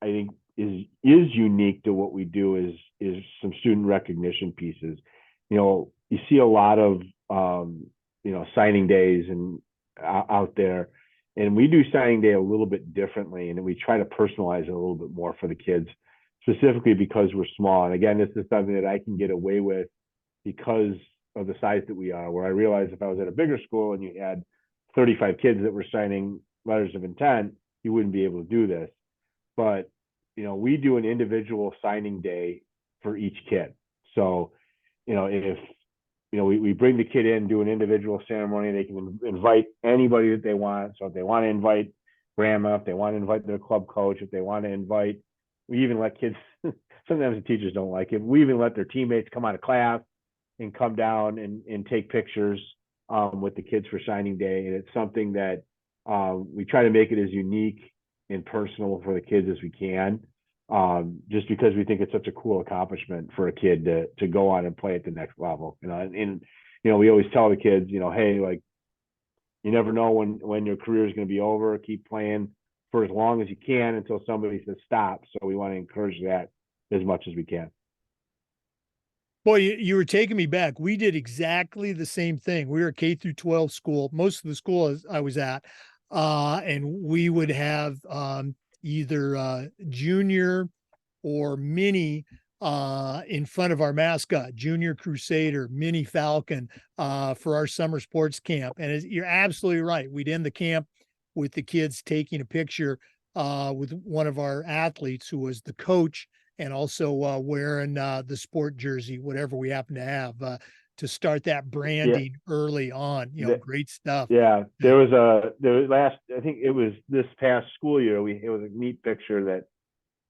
I think is unique to what we do is some student recognition pieces. You see a lot of signing days and out there, and we do signing day a little bit differently, and we try to personalize it a little bit more for the kids, specifically because we're small. And again, this is something that I can get away with because of the size that we are, where I realized if I was at a bigger school and you had 35 kids that were signing letters of intent, you wouldn't be able to do this. But we do an individual signing day for each kid. So if we bring the kid in, do an individual ceremony, they can invite anybody that they want. So if they want to invite grandma, if they want to invite their club coach, if they want to invite, we even let kids, sometimes the teachers don't like it, we even let their teammates come out of class and come down and take pictures with the kids for signing day. And it's something that we try to make it as unique and personal for the kids as we can, just because we think it's such a cool accomplishment for a kid to go on and play at the next level. And we always tell the kids, hey, like, you never know when your career is going to be over. Keep playing for as long as you can until somebody says stop. So we want to encourage that as much as we can. Boy, you were taking me back. We did exactly the same thing. We were a K through 12 school, most of the school I was at, and we would have either junior or mini in front of our mascot, Junior Crusader, Mini Falcon, for our summer sports camp. And you're absolutely right. We'd end the camp with the kids taking a picture with one of our athletes who was the coach, and also wearing the sport jersey, whatever we happen to have, to start that branding early on. Great stuff. Yeah, there was I think it was this past school year, it was a neat picture that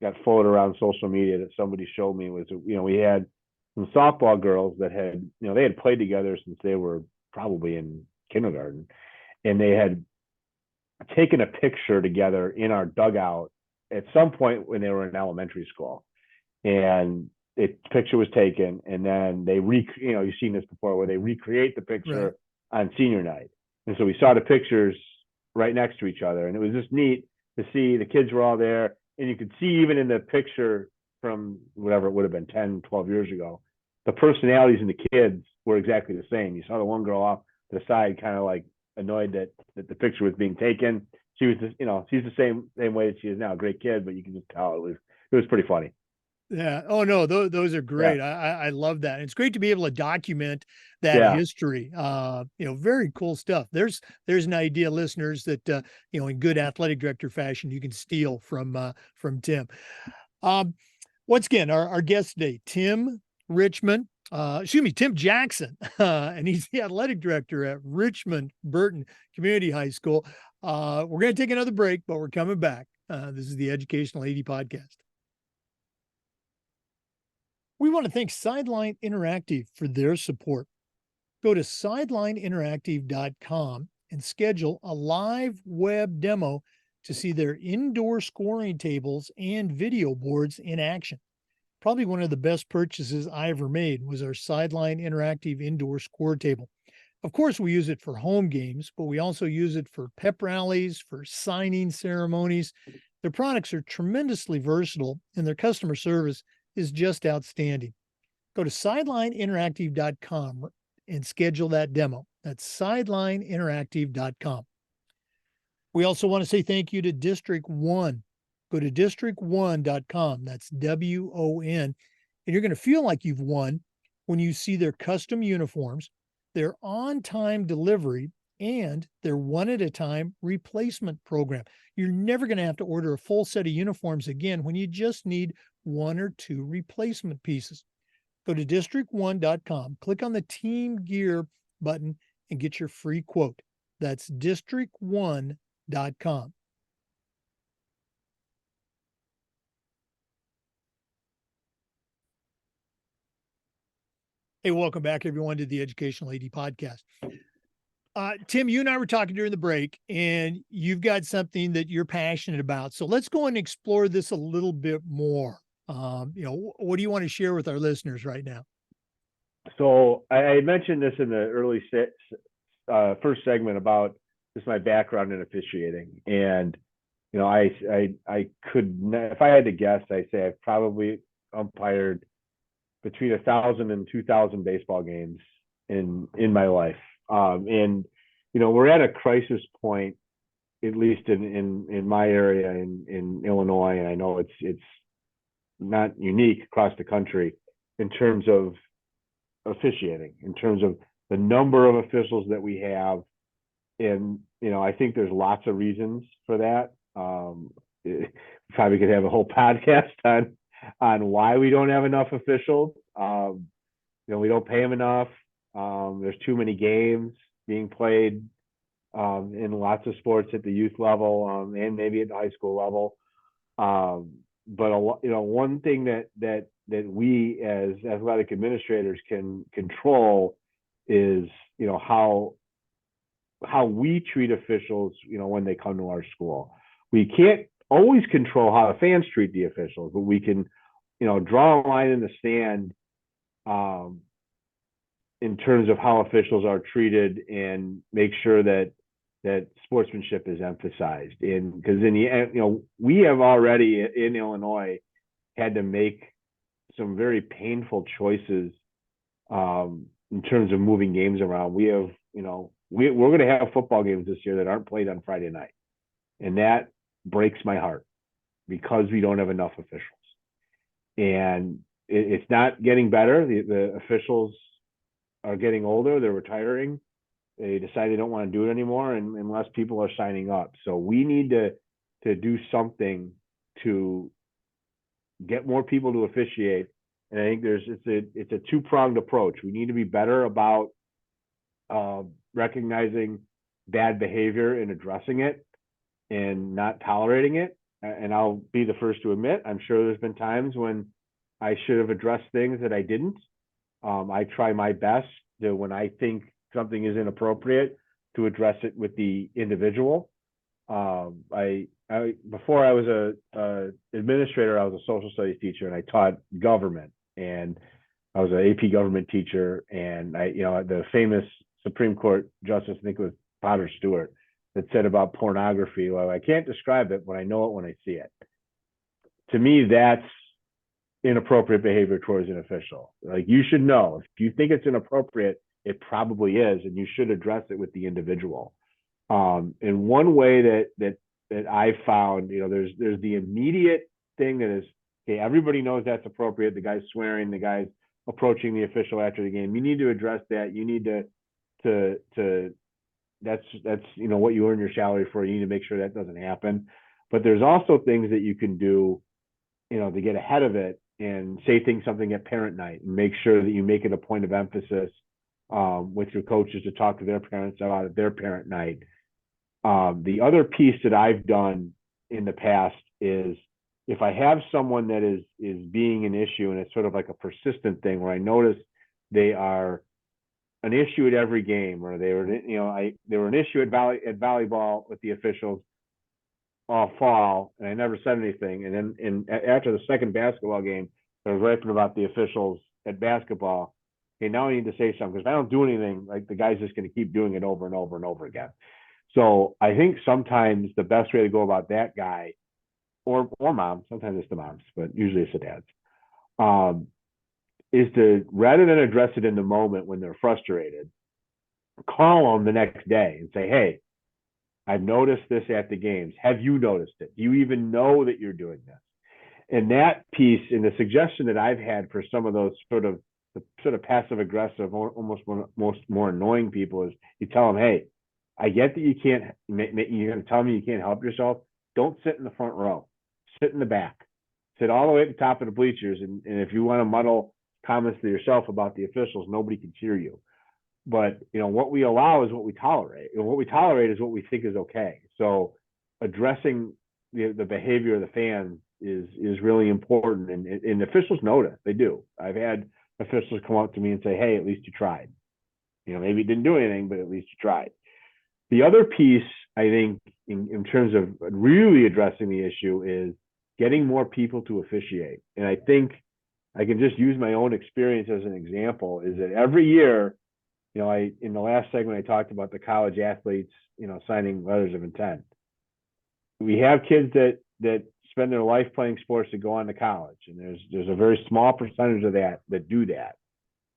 got floated around social media that somebody showed me. Was we had some softball girls that had they had played together since they were probably in kindergarten, and they had taken a picture together in our dugout at some point when they were in elementary school. And the picture was taken, and then they you've seen this before, where they recreate the picture on senior night. And so we saw the pictures right next to each other, and it was just neat to see the kids were all there, and you could see even in the picture from whatever it would have been 10, 12 years ago, the personalities in the kids were exactly the same. You saw the one girl off to the side, kind of like annoyed that the picture was being taken. She was just, she's the same way that she is now, a great kid, but you can just tell it was pretty funny. Yeah. Oh no, those are great. Yeah. I love that. It's great to be able to document that history. Very cool stuff. There's an idea, listeners, that in good athletic director fashion, you can steal from Tim. Once again, our guest today, Tim Jackson, and he's the athletic director at Richmond Burton Community High School. We're going to take another break, but we're coming back. This is the Educational 80 Podcast. We want to thank Sideline Interactive for their support. Go to sidelineinteractive.com and schedule a live web demo to see their indoor scoring tables and video boards in action. Probably one of the best purchases I ever made was our Sideline Interactive Indoor Score Table. Of course, we use it for home games, but we also use it for pep rallies, for signing ceremonies. Their products are tremendously versatile, and their customer service is just outstanding. Go to sidelineinteractive.com and schedule that demo. That's sidelineinteractive.com. We also want to say thank you to District 1. Go to district1.com. That's WON. And you're going to feel like you've won when you see their custom uniforms, their on-time delivery, and their one-at-a-time replacement program. You're never going to have to order a full set of uniforms again when you just need one or two replacement pieces. Go to district1.com, click on the Team Gear button, and get your free quote. That's district1.com. Hey, welcome back, everyone, to the Educational AD Podcast. Tim, you and I were talking during the break, and you've got something that you're passionate about. So let's go and explore this a little bit more. What do you want to share with our listeners right now? So I mentioned this in the early first segment about just my background in officiating, and I could, if I had to guess, I'd say I've probably umpired between 1,000 and 2,000 baseball games in my life. And we're at a crisis point, at least in my area in Illinois, and I know it's not unique across the country in terms of officiating, in terms of the number of officials that we have. And I think there's lots of reasons for that. Probably could have a whole podcast on why we don't have enough officials. We don't pay them enough. There's too many games being played in lots of sports at the youth level and maybe at the high school level. But one thing that we as athletic administrators can control is how we treat officials when they come to our school. We can't always control how the fans treat the officials, but we can draw a line in the sand in terms of how officials are treated and make sure that sportsmanship is emphasized. And because in the end, we have already in Illinois had to make some very painful choices in terms of moving games around. We have, we're going to have football games this year that aren't played on Friday night, and that breaks my heart because we don't have enough officials. And it's not getting better. The officials are getting older. They're retiring. They decide they don't want to do it anymore, and unless people are signing up. So we need to do something to get more people to officiate. And I think it's a two-pronged approach. We need to be better about recognizing bad behavior and addressing it and not tolerating it. And I'll be the first to admit, I'm sure there's been times when I should have addressed things that I didn't. I try my best to, when I think something is inappropriate, to address it with the individual. Before I was a administrator, I was a social studies teacher, and I taught government, and I was an AP government teacher. And the famous Supreme Court justice, I think it was Potter Stewart, that said about pornography, well, I can't describe it, but I know it when I see it. To me, that's inappropriate behavior towards an official. Like, you should know, if you think it's inappropriate, it probably is, and you should address it with the individual. And one way that I found, there's the immediate thing that is, okay, everybody knows that's appropriate. The guy's swearing, the guy's approaching the official after the game. You need to address that. You need to that's what you earn your salary for. You need to make sure that doesn't happen. But there's also things that you can do, to get ahead of it, and say something at parent night, and make sure that you make it a point of emphasis with your coaches to talk to their parents about it, their parent night. The other piece that I've done in the past is, if I have someone that is being an issue, and it's sort of like a persistent thing where I notice they are an issue at every game, or they were an issue at volleyball with the officials, all fall, and I never said anything. And then after the second basketball game, I was rapping about the officials at basketball. Okay, now I need to say something, because if I don't do anything, like, the guy's just going to keep doing it over and over and over again. So I think sometimes the best way to go about that guy, or mom, sometimes it's the moms, but usually it's the dads, is to, rather than address it in the moment when they're frustrated, call them the next day and say, hey, I've noticed this at the games. Have you noticed it? Do you even know that you're doing this? And that piece, and the suggestion that I've had for some of those sort of passive aggressive, almost more annoying people, is you tell them, hey, I get that you can't, you're going to tell me you can't help yourself. Don't sit in the front row. Sit in the back. Sit all the way at the top of the bleachers. And if you want to muddle comments to yourself about the officials, nobody can cheer you. But, what we allow is what we tolerate. And what we tolerate is what we think is okay. So addressing the behavior of the fans is really important. And officials notice. They do. I've had officials come up to me and say, hey, at least you tried. Maybe you didn't do anything, but at least you tried. The other piece, I think, in terms of really addressing the issue, is getting more people to officiate. And I think I can just use my own experience as an example, is that every year, in the last segment, I talked about the college athletes, signing letters of intent. We have kids that spend their life playing sports to go on to college. And there's a very small percentage of that do that.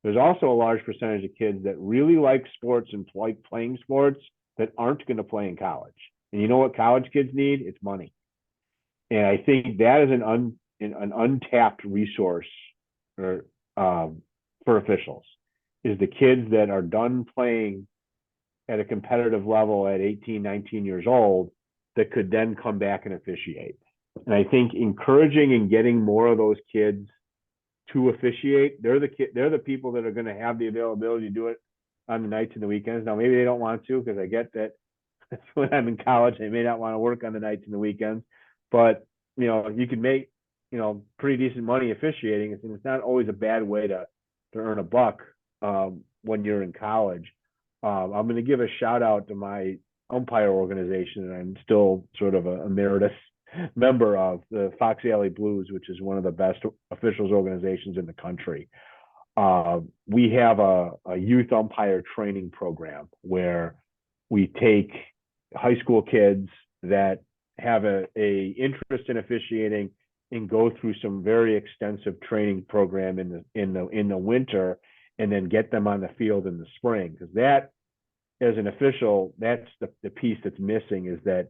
There's also a large percentage of kids that really like sports and like playing sports that aren't going to play in college. And you know what college kids need? It's money. And I think that is an untapped resource for officials, is the kids that are done playing at a competitive level at 18, 19 years old that could then come back and officiate. And I think encouraging and getting more of those kids to officiate, they're the people that are going to have the availability to do it on the nights and the weekends. Now, maybe they don't want to, because I get that when I'm in college, they may not want to work on the nights and the weekends. But, you can make, pretty decent money officiating. And it's not always a bad way to earn a buck when you're in college. I'm going to give a shout out to my umpire organization, and I'm still sort of a emeritus member of the Fox Alley Blues, which is one of the best officials organizations in the country. We have a youth umpire training program where we take high school kids that have a interest in officiating and go through some very extensive training program in the winter, and then get them on the field in the spring. Because that, as an official, that's the piece that's missing, is that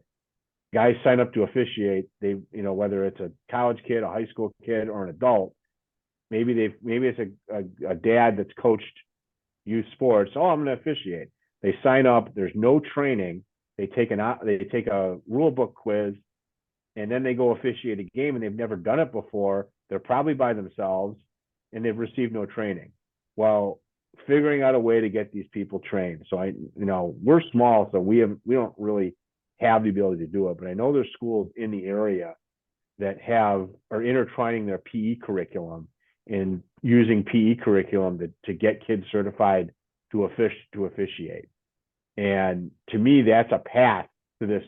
guys sign up to officiate. They, whether it's a college kid, a high school kid, or an adult, maybe it's a dad that's coached youth sports. Oh, I'm going to officiate. They sign up. There's no training. They take a rule book quiz, and then they go officiate a game, and they've never done it before. They're probably by themselves, and they've received no training. Well, figuring out a way to get these people trained. So we're small, so we don't really have the ability to do it, but I know there's schools in the area that are intertwining their PE curriculum and using PE curriculum to get kids certified to officiate. And to me, that's a path to this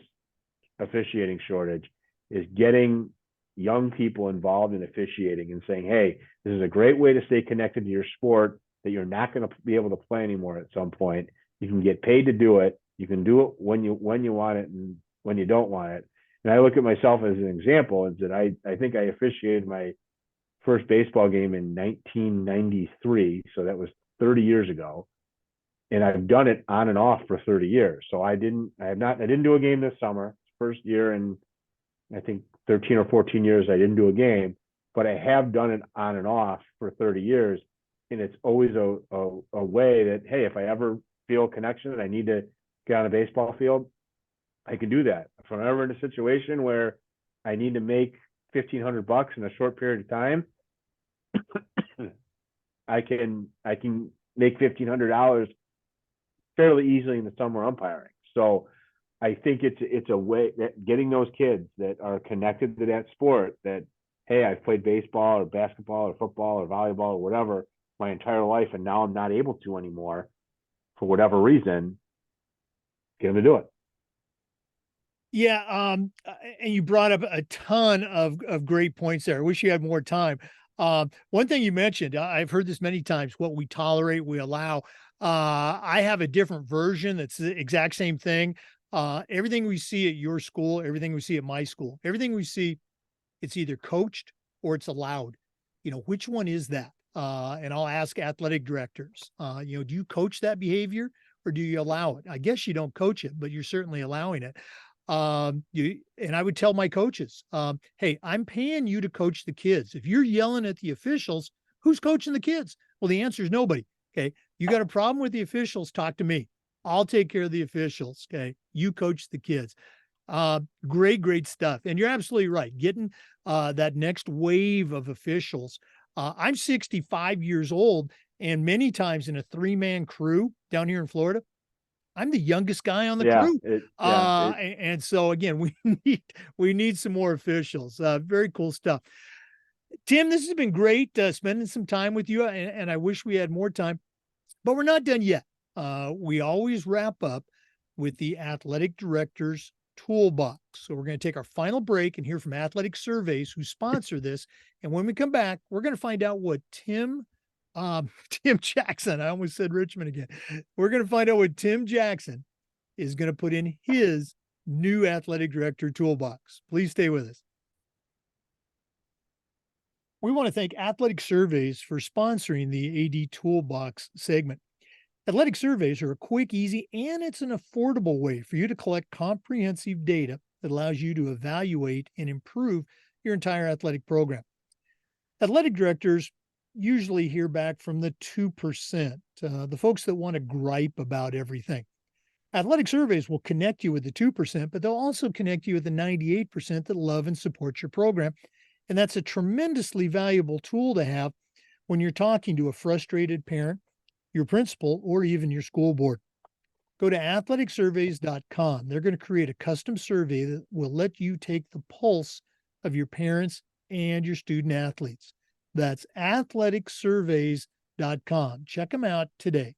officiating shortage, is getting young people involved in officiating and saying, hey, this is a great way to stay connected to your sport that you're not going to be able to play anymore at some point. You can get paid to do it. You can do it when you want it and when you don't want it. And I look at myself as an example, is that I think I officiated my first baseball game in 1993. So that was 30 years ago. And I've done it on and off for 30 years. So I didn't do a game this summer. First year in, I think, 13 or 14 years, I didn't do a game, but I have done it on and off for 30 years. And it's always a way that, hey, if I ever feel a connection that I need to get on a baseball field, I can do that. If I'm ever in a situation where I need to make $1,500 in a short period of time, I can make $1,500 fairly easily in the summer umpiring. So I think it's a way that getting those kids that are connected to that sport, that, hey, I've played baseball or basketball or football or volleyball or whatever my entire life, and now I'm not able to anymore for whatever reason, get them to do it. Yeah, and you brought up a ton of great points there. I wish you had more time. One thing you mentioned, I've heard this many times, what we tolerate, we allow. I have a different version that's the exact same thing. Everything we see at your school, everything we see at my school, everything we see, it's either coached or it's allowed. Which one is that? And I'll ask athletic directors, do you coach that behavior or do you allow it? I guess you don't coach it, but you're certainly allowing it. And I would tell my coaches, hey, I'm paying you to coach the kids. If you're yelling at the officials, who's coaching the kids? Well, the answer is nobody. Okay. You got a problem with the officials, talk to me. I'll take care of the officials. Okay. You coach the kids. Great stuff. And you're absolutely right. Getting that next wave of officials. I'm 65 years old, and many times in a 3-man crew down here in Florida, I'm the youngest guy on the Yeah, crew. yeah, And so again, we need some more officials. Very cool stuff. Tim, this has been great spending some time with you, and I wish we had more time, but we're not done yet. We always wrap up with the athletic director's toolbox. So we're going to take our final break and hear from Athletic Surveys, who sponsor this. And when we come back, we're going to find out what Tim Jackson, I almost said Richmond again. We're going to find out what Tim Jackson is going to put in his new athletic director toolbox. Please stay with us. We want to thank Athletic Surveys for sponsoring the AD Toolbox segment. Athletic surveys are a quick, easy, and it's an affordable way for you to collect comprehensive data that allows you to evaluate and improve your entire athletic program. Athletic directors usually hear back from the 2%, the folks that want to gripe about everything. Athletic surveys will connect you with the 2%, but they'll also connect you with the 98% that love and support your program. And that's a tremendously valuable tool to have when you're talking to a frustrated parent, your principal, or even your school board. Go to athleticsurveys.com. They're going to create a custom survey that will let you take the pulse of your parents and your student athletes. That's athleticsurveys.com. Check them out today.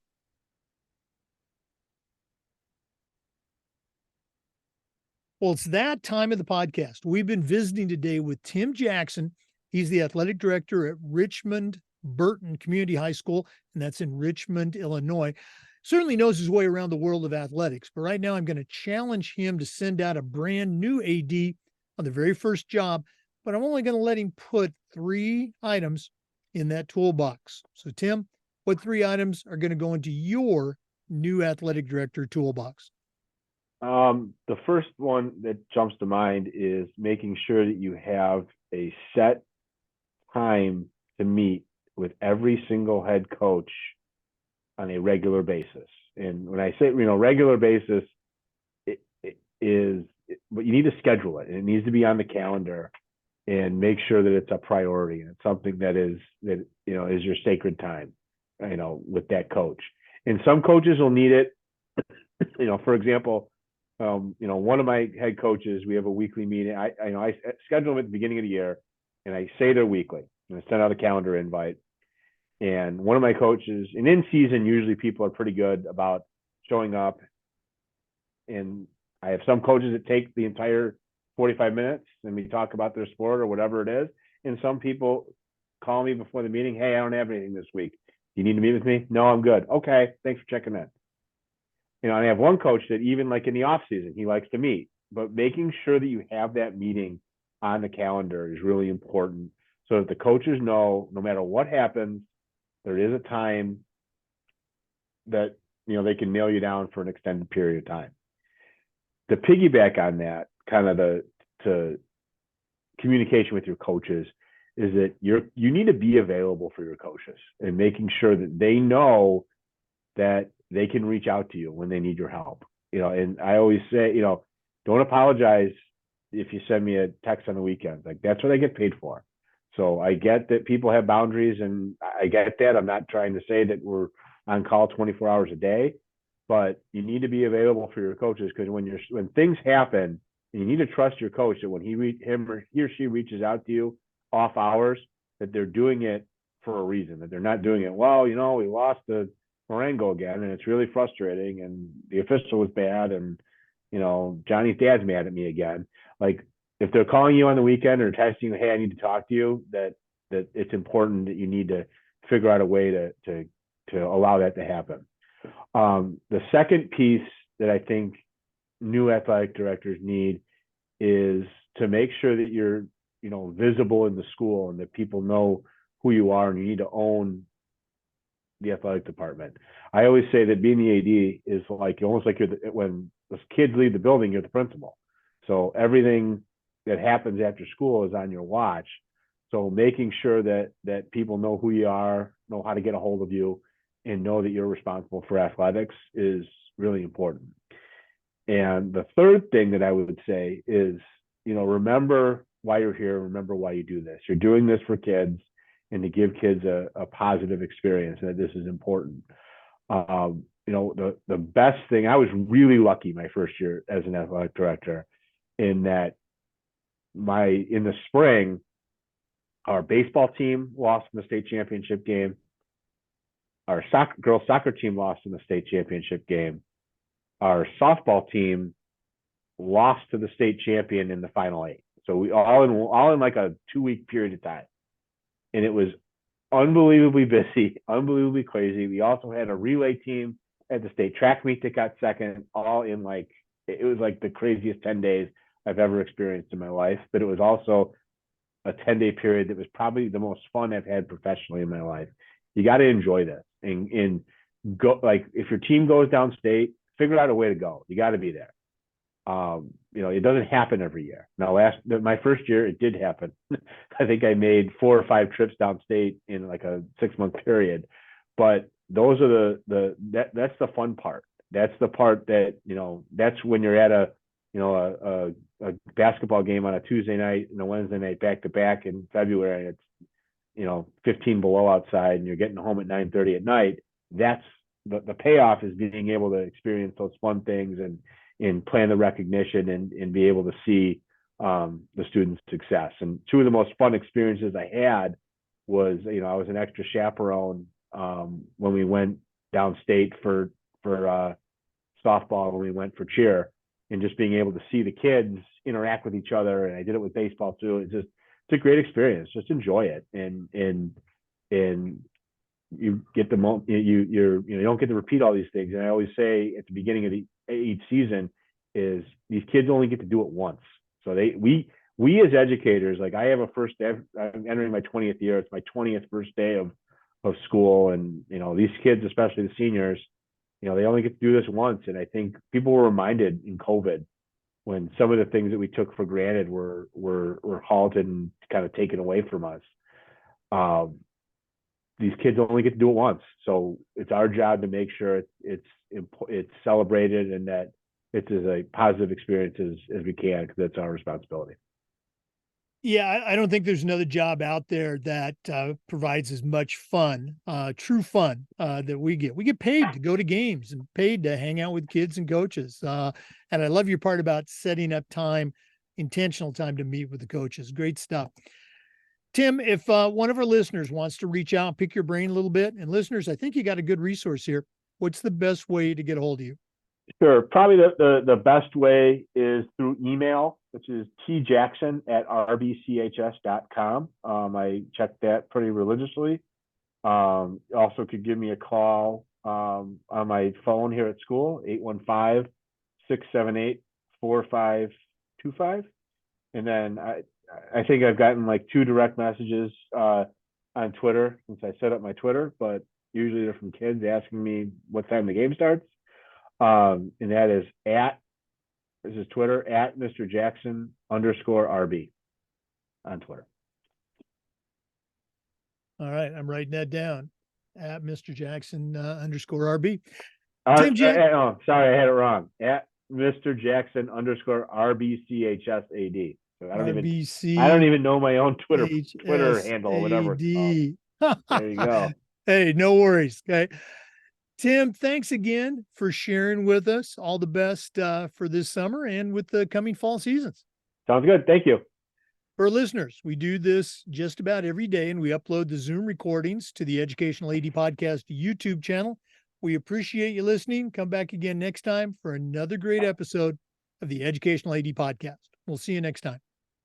Well, it's that time of the podcast. We've been visiting today with Tim Jackson. He's the athletic director at Richmond Burton Community High School, and that's in Richmond, Illinois. Certainly knows his way around the world of athletics, but right now I'm going to challenge him to send out a brand new AD on the very first job, but I'm only going to let him put 3 items in that toolbox. So, Tim, what 3 items are going to go into your new athletic director toolbox? The first one that jumps to mind is making sure that you have a set time to meet with every single head coach on a regular basis. And when I say, regular basis, but you need to schedule it, and it needs to be on the calendar, and make sure that it's a priority and it's something that is your sacred time, with that coach. And some coaches will need it. For example, one of my head coaches, we have a weekly meeting. I schedule them at the beginning of the year, and I say they're weekly, and I send out a calendar invite. And one of my coaches, and in season, usually people are pretty good about showing up. And I have some coaches that take the entire 45 minutes and we talk about their sport or whatever it is. And some people call me before the meeting. Hey, I don't have anything this week. You need to meet with me? No, I'm good. Okay. Thanks for checking in. And I have one coach that even like in the off season, he likes to meet, but making sure that you have that meeting on the calendar is really important so that the coaches know no matter what happens, there is a time that, they can nail you down for an extended period of time. To piggyback on that, kind of to communication with your coaches, is that you need to be available for your coaches and making sure that they know that they can reach out to you when they need your help. And I always say, don't apologize if you send me a text on the weekends. Like, that's what I get paid for. So I get that people have boundaries, and I get that. I'm not trying to say that we're on call 24 hours a day, but you need to be available for your coaches, because when things happen, you need to trust your coach that when he or she reaches out to you off hours, that they're doing it for a reason, that they're not doing it, we lost the Marengo again, and it's really frustrating, and the official was bad, and Johnny's dad's mad at me again. Like if they're calling you on the weekend or texting you, hey, I need to talk to you, that it's important that you need to figure out a way to allow that to happen. The second piece that I think new athletic directors need is to make sure that you're, visible in the school and that people know who you are, and you need to own the athletic department. I always say that being the AD is like almost like when the kids leave the building, you're the principal. So everything that happens after school is on your watch. So making sure that people know who you are, know how to get a hold of you, and know that you're responsible for athletics is really important. And the third thing that I would say is, remember why you're here, remember why you do this. You're doing this for kids and to give kids a positive experience, and that this is important. The best thing, I was really lucky my first year as an athletic director in that in the spring, our baseball team lost in the state championship game. Our girls soccer team lost in the state championship game. Our softball team lost to the state champion in the final 8. So we all in like a 2-week period of time. And it was unbelievably busy, unbelievably crazy. We also had a relay team at the state track meet that got second, all in it was like the craziest 10 days I've ever experienced in my life. But it was also a 10-day period that was probably the most fun I've had professionally in my life. You got to enjoy this and go, like if your team goes downstate, figure out a way to go. You got to be there. It doesn't happen every year. Now, my first year, it did happen. I think I made 4 or 5 trips downstate in like a 6-month period. But those are that's the fun part. That's the part that, that's when you're at a basketball game on a Tuesday night and a Wednesday night back to back in February. And it's 15 below outside, and you're getting home at 9:30 at night. That's the payoff, is being able to experience those fun things and plan the recognition and be able to see the students' success. And 2 of the most fun experiences I had was, I was an extra chaperone when we went downstate for softball, when we went for cheer, and just being able to see the kids interact with each other. And I did it with baseball too. It's a great experience. Just enjoy it. And you get you don't get to repeat all these things. And I always say at the beginning of each season is these kids only get to do it once. So we as educators, like I have I'm entering my 20th year. It's my 20th first day of school. And, these kids, especially the seniors, they only get to do this once. And I think people were reminded in COVID when some of the things that we took for granted were halted and kind of taken away from us. These kids only get to do it once. So it's our job to make sure it's celebrated and that it's as a positive experience as we can, because that's our responsibility. Yeah, I don't think there's another job out there that provides as much fun, true fun, that we get. We get paid to go to games and paid to hang out with kids and coaches. And I love your part about setting up intentional time to meet with the coaches. Great stuff. Tim, if one of our listeners wants to reach out, pick your brain a little bit, and listeners, I think you got a good resource here. What's the best way to get a hold of you? Sure. Probably the best way is through email, which is tjackson@rbchs.com. I check that pretty religiously. Also could give me a call on my phone here at school, 815-678-4525. And then I think I've gotten like 2 direct messages on Twitter since I set up my Twitter, but usually they're from kids asking me what time the game starts. And that is this is Twitter, @Mr. Jackson_RB on Twitter. All right. I'm writing that down, @Mr. Jackson_RB. Oh, sorry, I had it wrong. @Mr. Jackson_RBCHSAD. So I don't even know my own Twitter handle, whatever it's called. There you go. Hey, no worries. Okay. Tim, thanks again for sharing with us. All the best for this summer and with the coming fall seasons. Sounds good. Thank you. For listeners, we do this just about every day, and we upload the Zoom recordings to the Educational AD Podcast YouTube channel. We appreciate you listening. Come back again next time for another great episode. of the Educational AD Podcast. We'll see you next time.